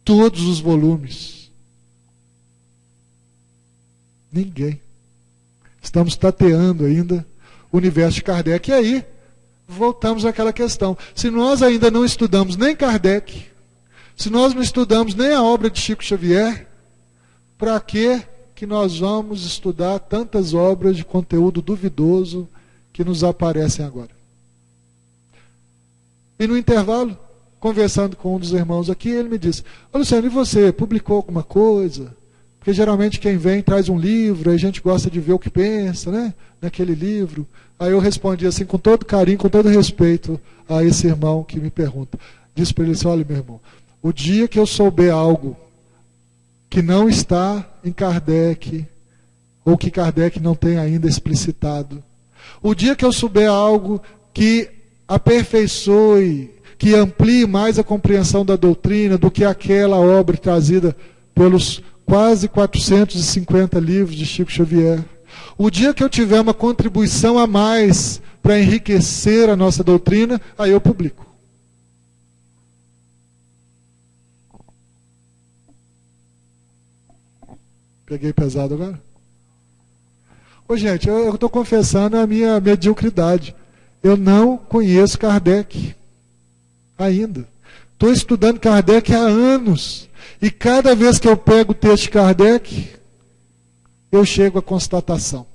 Todos os volumes? Ninguém. Estamos tateando ainda o universo de Kardec. E aí, voltamos àquela questão. Se nós ainda não estudamos nem Kardec, se nós não estudamos nem a obra de Chico Xavier, para que nós vamos estudar tantas obras de conteúdo duvidoso que nos aparecem agora? E no intervalo, conversando com um dos irmãos aqui, ele me disse, ô Luciano, e você, publicou alguma coisa? Porque geralmente quem vem traz um livro, aí a gente gosta de ver o que pensa, né, naquele livro. Aí eu respondi assim, com todo carinho, com todo respeito a esse irmão que me pergunta. Disse para ele assim, olha meu irmão, o dia que eu souber algo que não está em Kardec, ou que Kardec não tem ainda explicitado, o dia que eu souber algo que aperfeiçoe, que amplie mais a compreensão da doutrina do que aquela obra trazida pelos quase 450 livros de Chico Xavier. O dia que eu tiver uma contribuição a mais para enriquecer a nossa doutrina, aí eu publico. Peguei pesado agora? Ô gente, eu estou confessando a minha mediocridade. Eu não conheço Kardec ainda. Estou estudando Kardec há anos. E cada vez que eu pego o texto de Kardec, eu chego à constatação.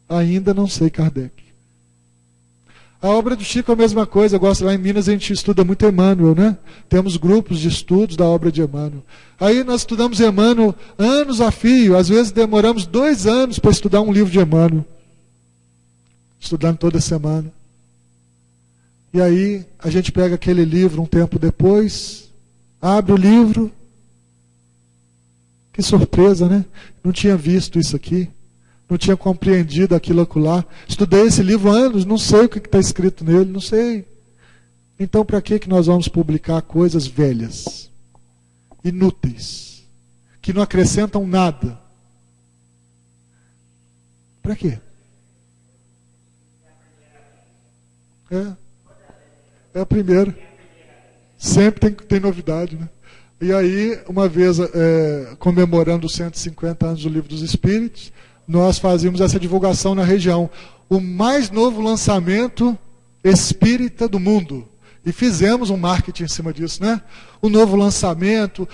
Ainda não sei Kardec. A obra do Chico é a mesma coisa. Eu gosto, lá em Minas a gente estuda muito Emmanuel, né? Temos grupos de estudos da obra de Emmanuel. Aí nós estudamos Emmanuel anos a fio. Às vezes demoramos 2 anos para estudar um livro de Emmanuel. Estudando toda semana. E aí a gente pega aquele livro um tempo depois, abre o livro. Que surpresa, né? Não tinha visto isso aqui. não tinha compreendido aquilo lá. Estudei esse livro há anos, não sei o que está escrito nele, não sei. Então, para que nós vamos publicar coisas velhas, inúteis, que não acrescentam nada? Para quê? É a primeira. Sempre tem novidade, né? E aí, uma vez, comemorando os 150 anos do Livro dos Espíritos, nós fazíamos essa divulgação na região. O mais novo lançamento espírita do mundo. E fizemos um marketing em cima disso, né? O novo lançamento,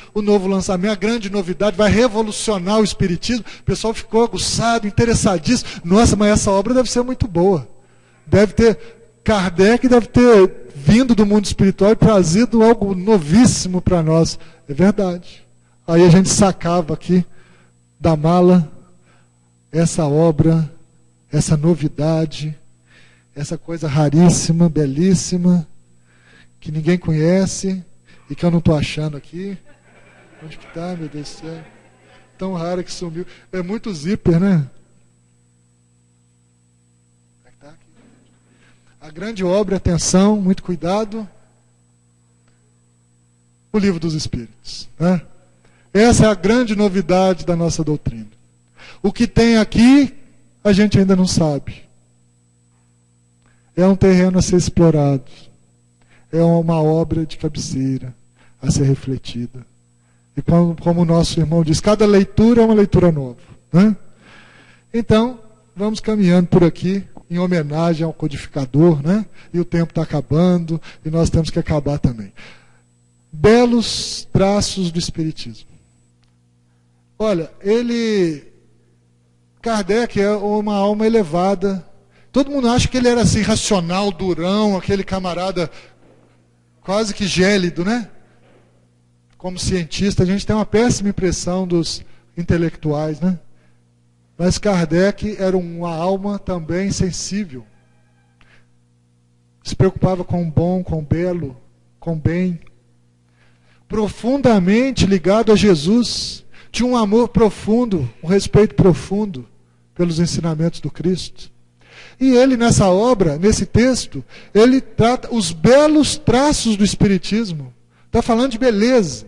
a grande novidade, vai revolucionar o espiritismo. O pessoal ficou aguçado, interessadíssimo. Nossa, mas essa obra deve ser muito boa. Kardec deve ter vindo do mundo espiritual e trazido algo novíssimo para nós. É verdade. Aí a gente sacava aqui da mala essa obra, essa novidade, essa coisa raríssima, belíssima, que ninguém conhece e que eu não estou achando aqui. Onde que está, meu Deus do céu? Tão rara que sumiu. É muito zíper, né? A grande obra, atenção, muito cuidado. O Livro dos Espíritos, né? Essa é a grande novidade da nossa doutrina. O que tem aqui, a gente ainda não sabe. É um terreno a ser explorado. É uma obra de cabeceira a ser refletida. E como o nosso irmão diz, cada leitura é uma leitura nova, né? Então, vamos caminhando por aqui, em homenagem ao codificador, né? E o tempo está acabando, e nós temos que acabar também. Belos traços do Espiritismo. Olha, Kardec é uma alma elevada. Todo mundo acha que ele era assim, racional, durão, aquele camarada quase que gélido, né? Como cientista, a gente tem uma péssima impressão dos intelectuais, né? Mas Kardec era uma alma também sensível. Se preocupava com o bom, com o belo, com o bem. Profundamente ligado a Jesus. Tinha um amor profundo, um respeito profundo pelos ensinamentos do Cristo. E ele, nessa obra, nesse texto, ele trata os belos traços do Espiritismo. Está falando de beleza.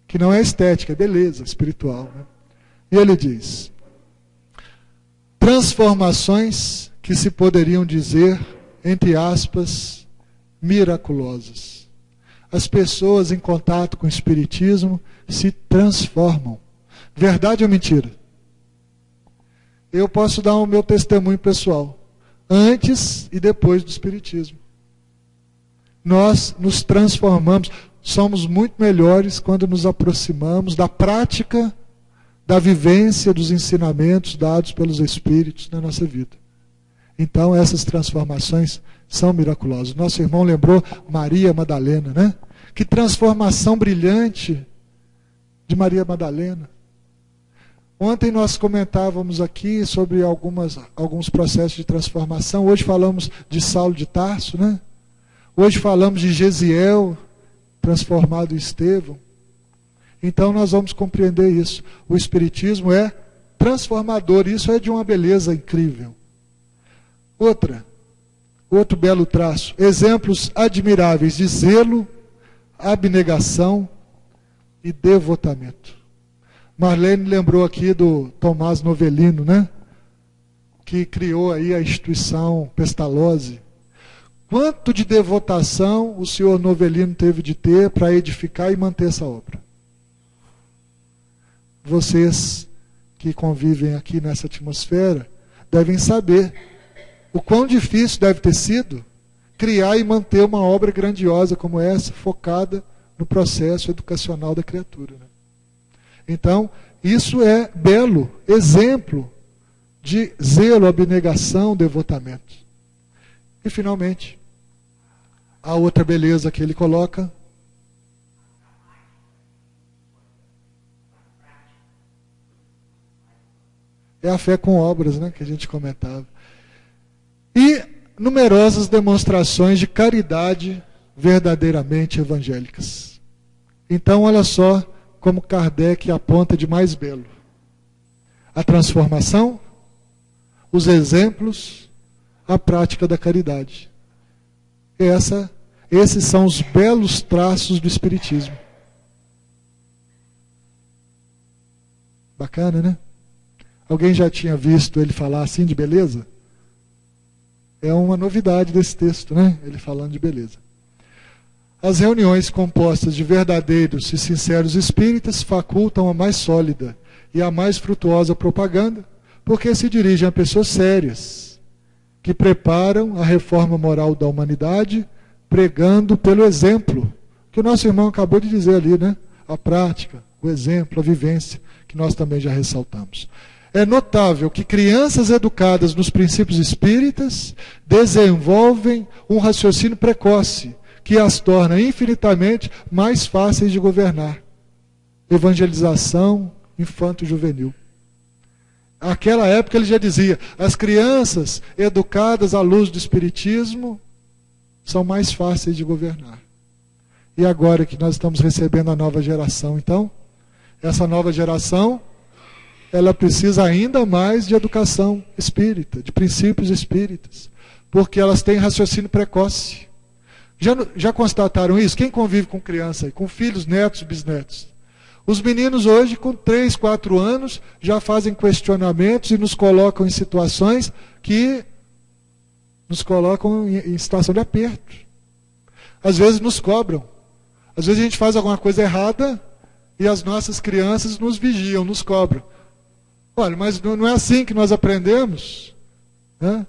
Que não é estética, é beleza espiritual, né? E ele diz: transformações que se poderiam dizer, entre aspas, miraculosas. As pessoas em contato com o Espiritismo se transformam. Verdade ou mentira? Eu posso dar o meu testemunho pessoal, antes e depois do Espiritismo. Nós nos transformamos, somos muito melhores quando nos aproximamos da prática, da vivência dos ensinamentos dados pelos Espíritos na nossa vida. Então essas transformações são miraculosas. Nosso irmão lembrou Maria Madalena, né? Que transformação brilhante de Maria Madalena. Ontem nós comentávamos aqui sobre alguns processos de transformação. Hoje falamos de Saulo de Tarso, né? Hoje falamos de Gesiel, transformado em Estevão. Então nós vamos compreender isso. O Espiritismo é transformador. Isso é de uma beleza incrível. Outro belo traço. Exemplos admiráveis de zelo, abnegação e devotamento. Marlene lembrou aqui do Tomás Novelino, né? Que criou aí a instituição Pestalozzi. Quanto de devotação o senhor Novelino teve de ter para edificar e manter essa obra? Vocês que convivem aqui nessa atmosfera devem saber o quão difícil deve ter sido criar e manter uma obra grandiosa como essa, focada no processo educacional da criatura, né? Então, isso é belo exemplo de zelo, abnegação, devotamento. E, finalmente, a outra beleza que ele coloca é a fé com obras, né, que a gente comentava. E numerosas demonstrações de caridade verdadeiramente evangélicas. Então, olha só como Kardec aponta de mais belo. A transformação, os exemplos, a prática da caridade. Esses são os belos traços do Espiritismo. Bacana, né? Alguém já tinha visto ele falar assim de beleza? É uma novidade desse texto, né? Ele falando de beleza. As reuniões compostas de verdadeiros e sinceros espíritas facultam a mais sólida e a mais frutuosa propaganda, porque se dirigem a pessoas sérias, que preparam a reforma moral da humanidade, pregando pelo exemplo, que o nosso irmão acabou de dizer ali, né? A prática, o exemplo, a vivência, que nós também já ressaltamos. É notável que crianças educadas nos princípios espíritas desenvolvem um raciocínio precoce, que as torna infinitamente mais fáceis de governar. Evangelização infanto-juvenil. Naquela época ele já dizia, as crianças educadas à luz do Espiritismo são mais fáceis de governar. E agora que nós estamos recebendo a nova geração, então, essa nova geração, ela precisa ainda mais de educação espírita, de princípios espíritas, porque elas têm raciocínio precoce. Já constataram isso? Quem convive com criança, com filhos, netos, bisnetos? Os meninos hoje, com 3, 4 anos, já fazem questionamentos e nos colocam em situações que nos colocam em situação de aperto. Às vezes nos cobram. Às vezes a gente faz alguma coisa errada e as nossas crianças nos vigiam, nos cobram. Olha, mas não é assim que nós aprendemos, né?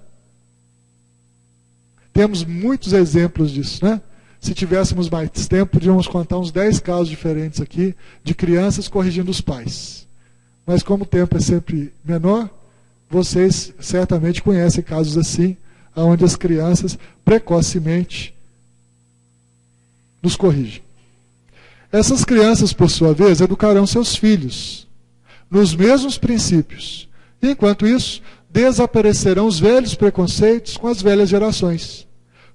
Temos muitos exemplos disso, né? Se tivéssemos mais tempo, podíamos contar uns 10 casos diferentes aqui de crianças corrigindo os pais. Mas como o tempo é sempre menor, vocês certamente conhecem casos assim, onde as crianças precocemente nos corrigem. Essas crianças, por sua vez, educarão seus filhos nos mesmos princípios. Enquanto isso, desaparecerão os velhos preconceitos com as velhas gerações.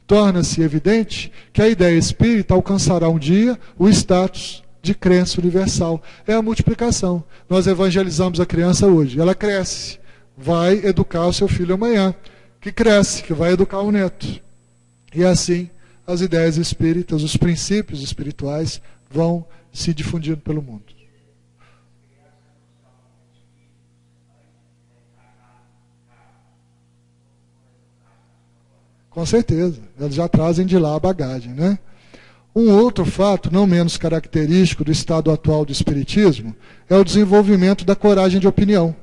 Torna-se evidente que a ideia espírita alcançará um dia o status de crença universal. É a multiplicação. Nós evangelizamos a criança hoje. Ela cresce, vai educar o seu filho amanhã, que cresce, que vai educar o neto. E assim, as ideias espíritas, os princípios espirituais vão se difundindo pelo mundo. Com certeza, eles já trazem de lá a bagagem, né? Um outro fato, não menos característico do estado atual do espiritismo, é o desenvolvimento da coragem de opinião.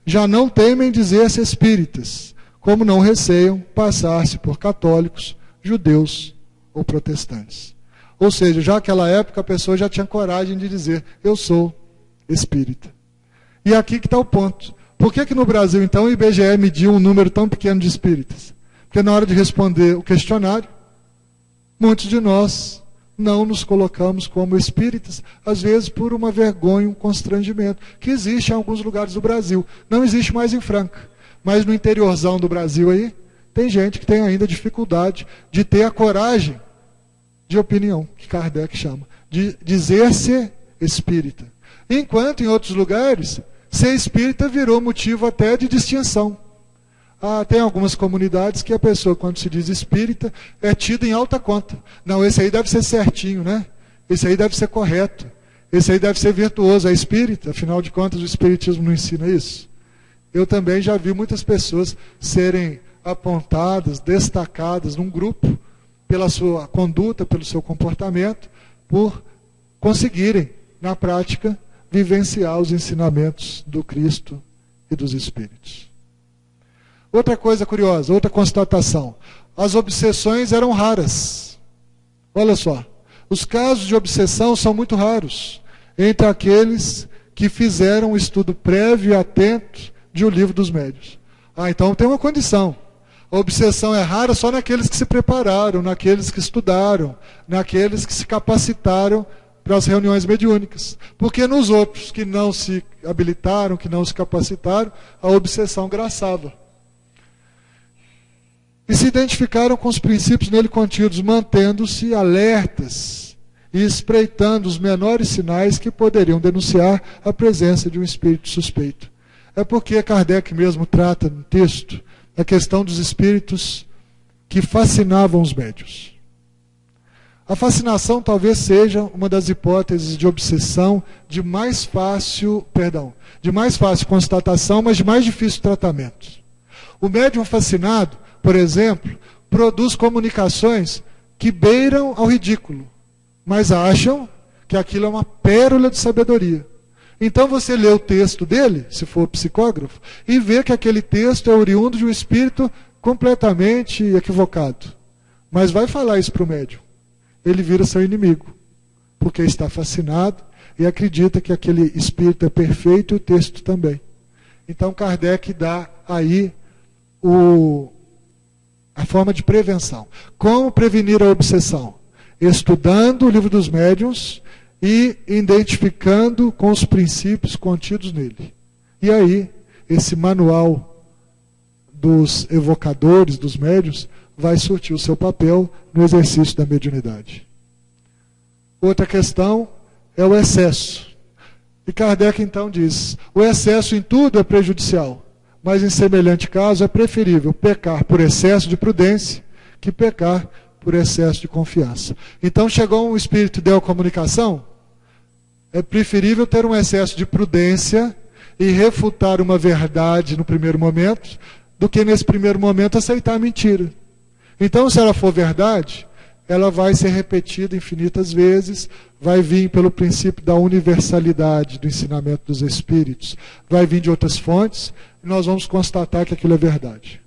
Já não temem dizer-se espíritas, como não receiam passar-se por católicos, judeus ou protestantes. Ou seja, já naquela época a pessoa já tinha coragem de dizer, eu sou espírita. E aqui que está o ponto. Por que no Brasil, então, o IBGE mediu um número tão pequeno de espíritas? Porque na hora de responder o questionário, muitos de nós não nos colocamos como espíritas, às vezes por uma vergonha, um constrangimento, que existe em alguns lugares do Brasil. Não existe mais em Franca, mas no interiorzão do Brasil aí, tem gente que tem ainda dificuldade de ter a coragem de opinião, que Kardec chama, de dizer-se espírita. Enquanto em outros lugares, ser espírita virou motivo até de distinção. Tem algumas comunidades que a pessoa, quando se diz espírita, é tida em alta conta. Não, esse aí deve ser certinho, né? Esse aí deve ser correto. Esse aí deve ser virtuoso. É espírita, afinal de contas o espiritismo não ensina isso. Eu também já vi muitas pessoas serem apontadas, destacadas num grupo, pela sua conduta, pelo seu comportamento, por conseguirem, na prática, vivenciar os ensinamentos do Cristo e dos Espíritos. Outra coisa curiosa, outra constatação. As obsessões eram raras. Olha só, os casos de obsessão são muito raros entre aqueles que fizeram um estudo prévio e atento de O Livro dos Médiuns. Então tem uma condição. A obsessão é rara só naqueles que se prepararam, naqueles que estudaram, naqueles que se capacitaram para as reuniões mediúnicas. Porque nos outros que não se habilitaram, que não se capacitaram, a obsessão graçava. E se identificaram com os princípios nele contidos, mantendo-se alertas e espreitando os menores sinais que poderiam denunciar a presença de um espírito suspeito. É porque Kardec mesmo trata no texto a questão dos espíritos que fascinavam os médiuns. A fascinação talvez seja uma das hipóteses de obsessão de mais fácil constatação, mas de mais difícil tratamento. O médium fascinado, por exemplo, produz comunicações que beiram ao ridículo, mas acham que aquilo é uma pérola de sabedoria. Então você lê o texto dele, se for psicógrafo, e vê que aquele texto é oriundo de um espírito completamente equivocado. Mas vai falar isso para o médium. Ele vira seu inimigo, porque está fascinado e acredita que aquele espírito é perfeito e o texto também. Então Kardec dá aí a forma de prevenção. Como prevenir a obsessão? Estudando o livro dos médiuns e identificando com os princípios contidos nele. E aí, esse manual dos evocadores, dos médiuns, vai surtir o seu papel no exercício da mediunidade. Outra questão é o excesso. E Kardec então diz, o excesso em tudo é prejudicial, mas em semelhante caso é preferível pecar por excesso de prudência que pecar por excesso de confiança. Então chegou um espírito e deu comunicação, é preferível ter um excesso de prudência e refutar uma verdade no primeiro momento, do que nesse primeiro momento aceitar a mentira. Então, se ela for verdade, ela vai ser repetida infinitas vezes, vai vir pelo princípio da universalidade do ensinamento dos espíritos, vai vir de outras fontes, e nós vamos constatar que aquilo é verdade.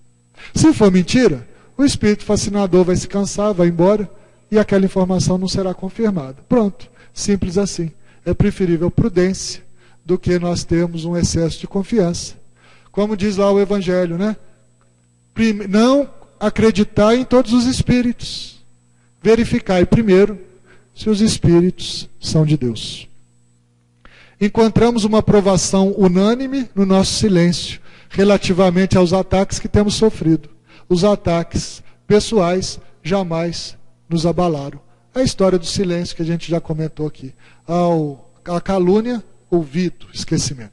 Se for mentira, o espírito fascinador vai se cansar, vai embora, e aquela informação não será confirmada. Pronto, simples assim. É preferível prudência do que nós termos um excesso de confiança. Como diz lá o Evangelho, né? Não acreditar em todos os espíritos. Verificai primeiro se os espíritos são de Deus. Encontramos uma aprovação unânime no nosso silêncio, relativamente aos ataques que temos sofrido. Os ataques pessoais jamais nos abalaram. A história do silêncio que a gente já comentou aqui. A calúnia, ouvido, esquecimento.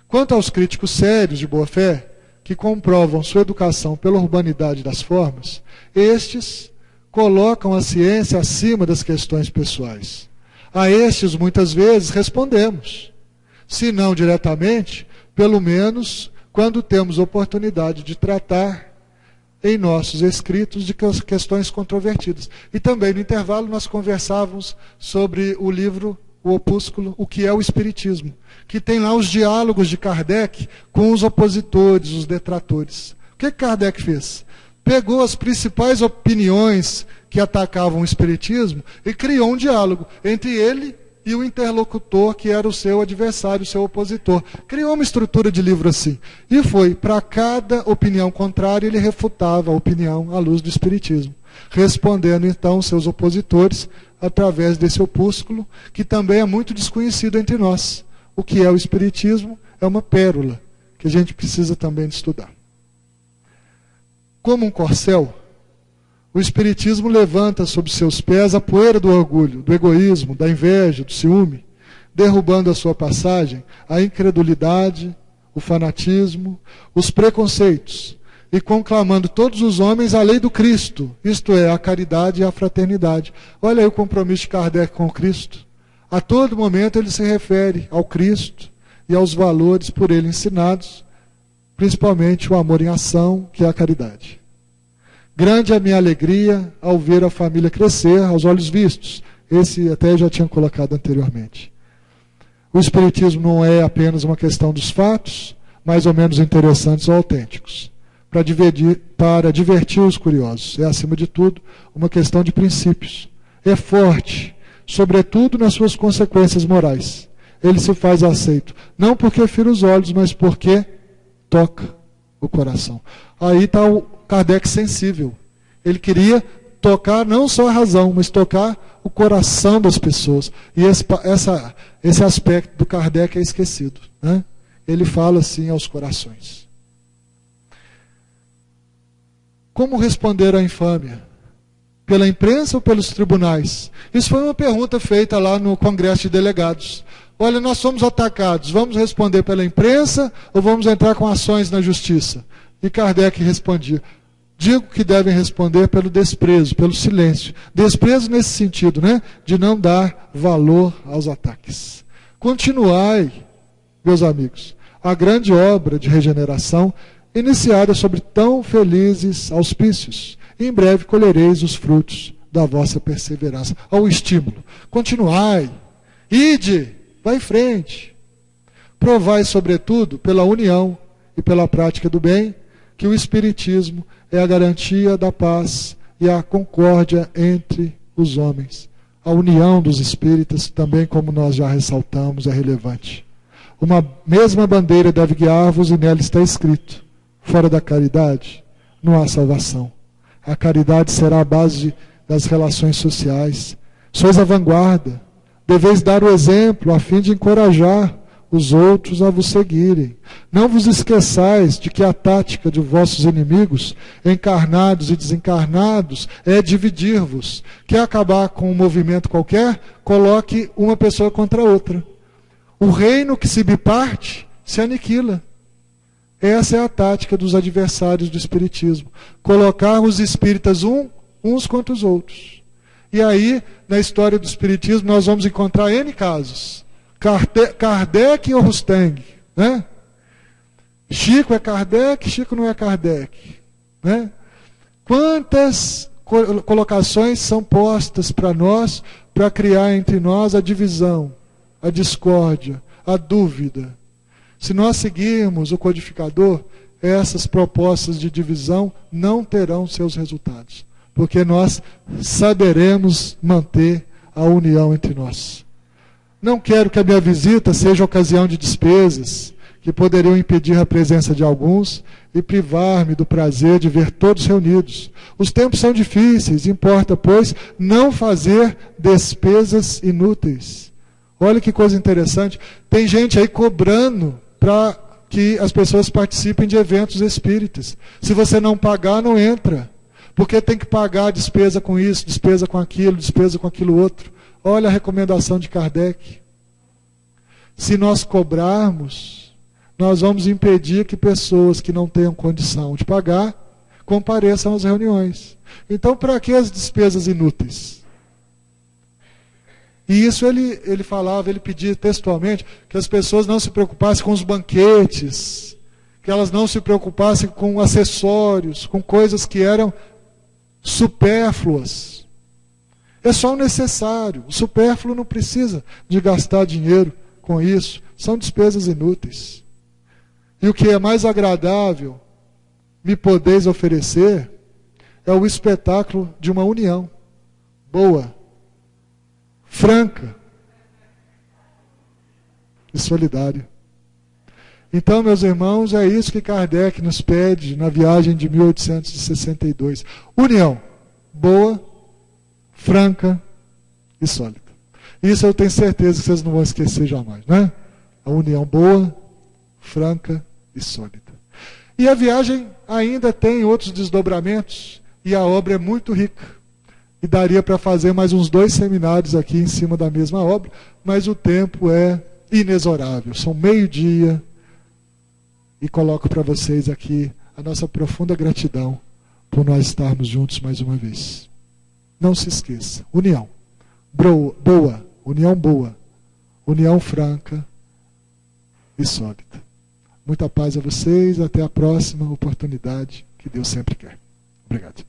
Quanto aos críticos sérios de boa-fé, que comprovam sua educação pela urbanidade das formas, estes colocam a ciência acima das questões pessoais. A estes, muitas vezes, respondemos. Se não diretamente, pelo menos quando temos oportunidade de tratar em nossos escritos de questões controvertidas. E também no intervalo nós conversávamos sobre o livro, o opúsculo, O que é o Espiritismo, que tem lá os diálogos de Kardec com os opositores, os detratores. O que Kardec fez? Pegou as principais opiniões que atacavam o Espiritismo e criou um diálogo entre ele e o interlocutor, que era o seu adversário, o seu opositor. Criou uma estrutura de livro assim. E foi, para cada opinião contrária, ele refutava a opinião à luz do Espiritismo, respondendo então seus opositores através desse opúsculo, que também é muito desconhecido entre nós. O que é o Espiritismo é uma pérola, que a gente precisa também de estudar. Como um corcel, o Espiritismo levanta sob seus pés a poeira do orgulho, do egoísmo, da inveja, do ciúme, derrubando a sua passagem a incredulidade, o fanatismo, os preconceitos, e conclamando todos os homens a lei do Cristo, isto é, a caridade e a fraternidade. Olha aí o compromisso de Kardec com o Cristo. A todo momento ele se refere ao Cristo e aos valores por ele ensinados, principalmente o amor em ação, que é a caridade. Grande é a minha alegria ao ver a família crescer aos olhos vistos. Esse até eu já tinha colocado anteriormente. O Espiritismo não é apenas uma questão dos fatos, mais ou menos interessantes ou autênticos, para divertir os curiosos. É, acima de tudo, uma questão de princípios. É forte, sobretudo nas suas consequências morais. Ele se faz aceito, não porque fira os olhos, mas porque toca o coração. Aí está o Kardec sensível. Ele queria tocar não só a razão, mas tocar o coração das pessoas. E esse aspecto do Kardec é esquecido, né? Ele fala assim aos corações. Como responder à infâmia? Pela imprensa ou pelos tribunais? Isso foi uma pergunta feita lá no Congresso de Delegados. Olha, nós somos atacados, vamos responder pela imprensa ou vamos entrar com ações na justiça? E Kardec respondia: digo que devem responder pelo desprezo, pelo silêncio. Desprezo nesse sentido, né? De não dar valor aos ataques. Continuai, meus amigos, a grande obra de regeneração iniciada sobre tão felizes auspícios. Em breve colhereis os frutos da vossa perseverança. Ao estímulo. Continuai. Ide. Vai em frente. Provai, sobretudo, pela união e pela prática do bem, que o Espiritismo é a garantia da paz e a concórdia entre os homens. A união dos espíritas, também como nós já ressaltamos, é relevante. Uma mesma bandeira deve guiar-vos e nela está escrito: fora da caridade não há salvação. A caridade será a base das relações sociais. Sois a vanguarda. Deveis dar o exemplo a fim de encorajar os outros a vos seguirem. Não vos esqueçais de que a tática de vossos inimigos, encarnados e desencarnados, é dividir-vos. Quer acabar com um movimento qualquer? Coloque uma pessoa contra a outra. O reino que se biparte se aniquila. Essa é a tática dos adversários do Espiritismo. Colocar os espíritas uns contra os outros. E aí, na história do Espiritismo, nós vamos encontrar N casos. Kardec ou Rustang, né? Chico é Kardec, Chico não é Kardec, né? Quantas colocações são postas para nós, para criar entre nós a divisão, a discórdia, a dúvida. Se nós seguirmos o codificador, essas propostas de divisão não terão seus resultados, porque nós saberemos manter a união entre nós. Não quero que a minha visita seja ocasião de despesas que poderiam impedir a presença de alguns e privar-me do prazer de ver todos reunidos. Os tempos são difíceis, importa, pois, não fazer despesas inúteis. Olha que coisa interessante, tem gente aí cobrando para que as pessoas participem de eventos espíritas. Se você não pagar, não entra. Porque tem que pagar despesa com isso, despesa com aquilo outro. Olha a recomendação de Kardec. Se nós cobrarmos, nós vamos impedir que pessoas que não tenham condição de pagar compareçam às reuniões. Então, para que as despesas inúteis? E isso ele falava, ele pedia textualmente que as pessoas não se preocupassem com os banquetes, que elas não se preocupassem com acessórios, com coisas que eram supérfluas. É só o necessário. O supérfluo não precisa de gastar dinheiro com isso. São despesas inúteis. E o que é mais agradável me podeis oferecer é o espetáculo de uma união boa, franca e solidária. Então, meus irmãos, é isso que Kardec nos pede na viagem de 1862. União boa, franca e sólida. Isso eu tenho certeza que vocês não vão esquecer jamais, né? A união boa, franca e sólida. E a viagem ainda tem outros desdobramentos, e a obra é muito rica. E daria para fazer mais uns 2 seminários aqui em cima da mesma obra, mas o tempo é inexorável. São 12:30, e coloco para vocês aqui a nossa profunda gratidão por nós estarmos juntos mais uma vez. Não se esqueça, união boa, união franca e sólida. Muita paz a vocês, até a próxima oportunidade que Deus sempre quer. Obrigado.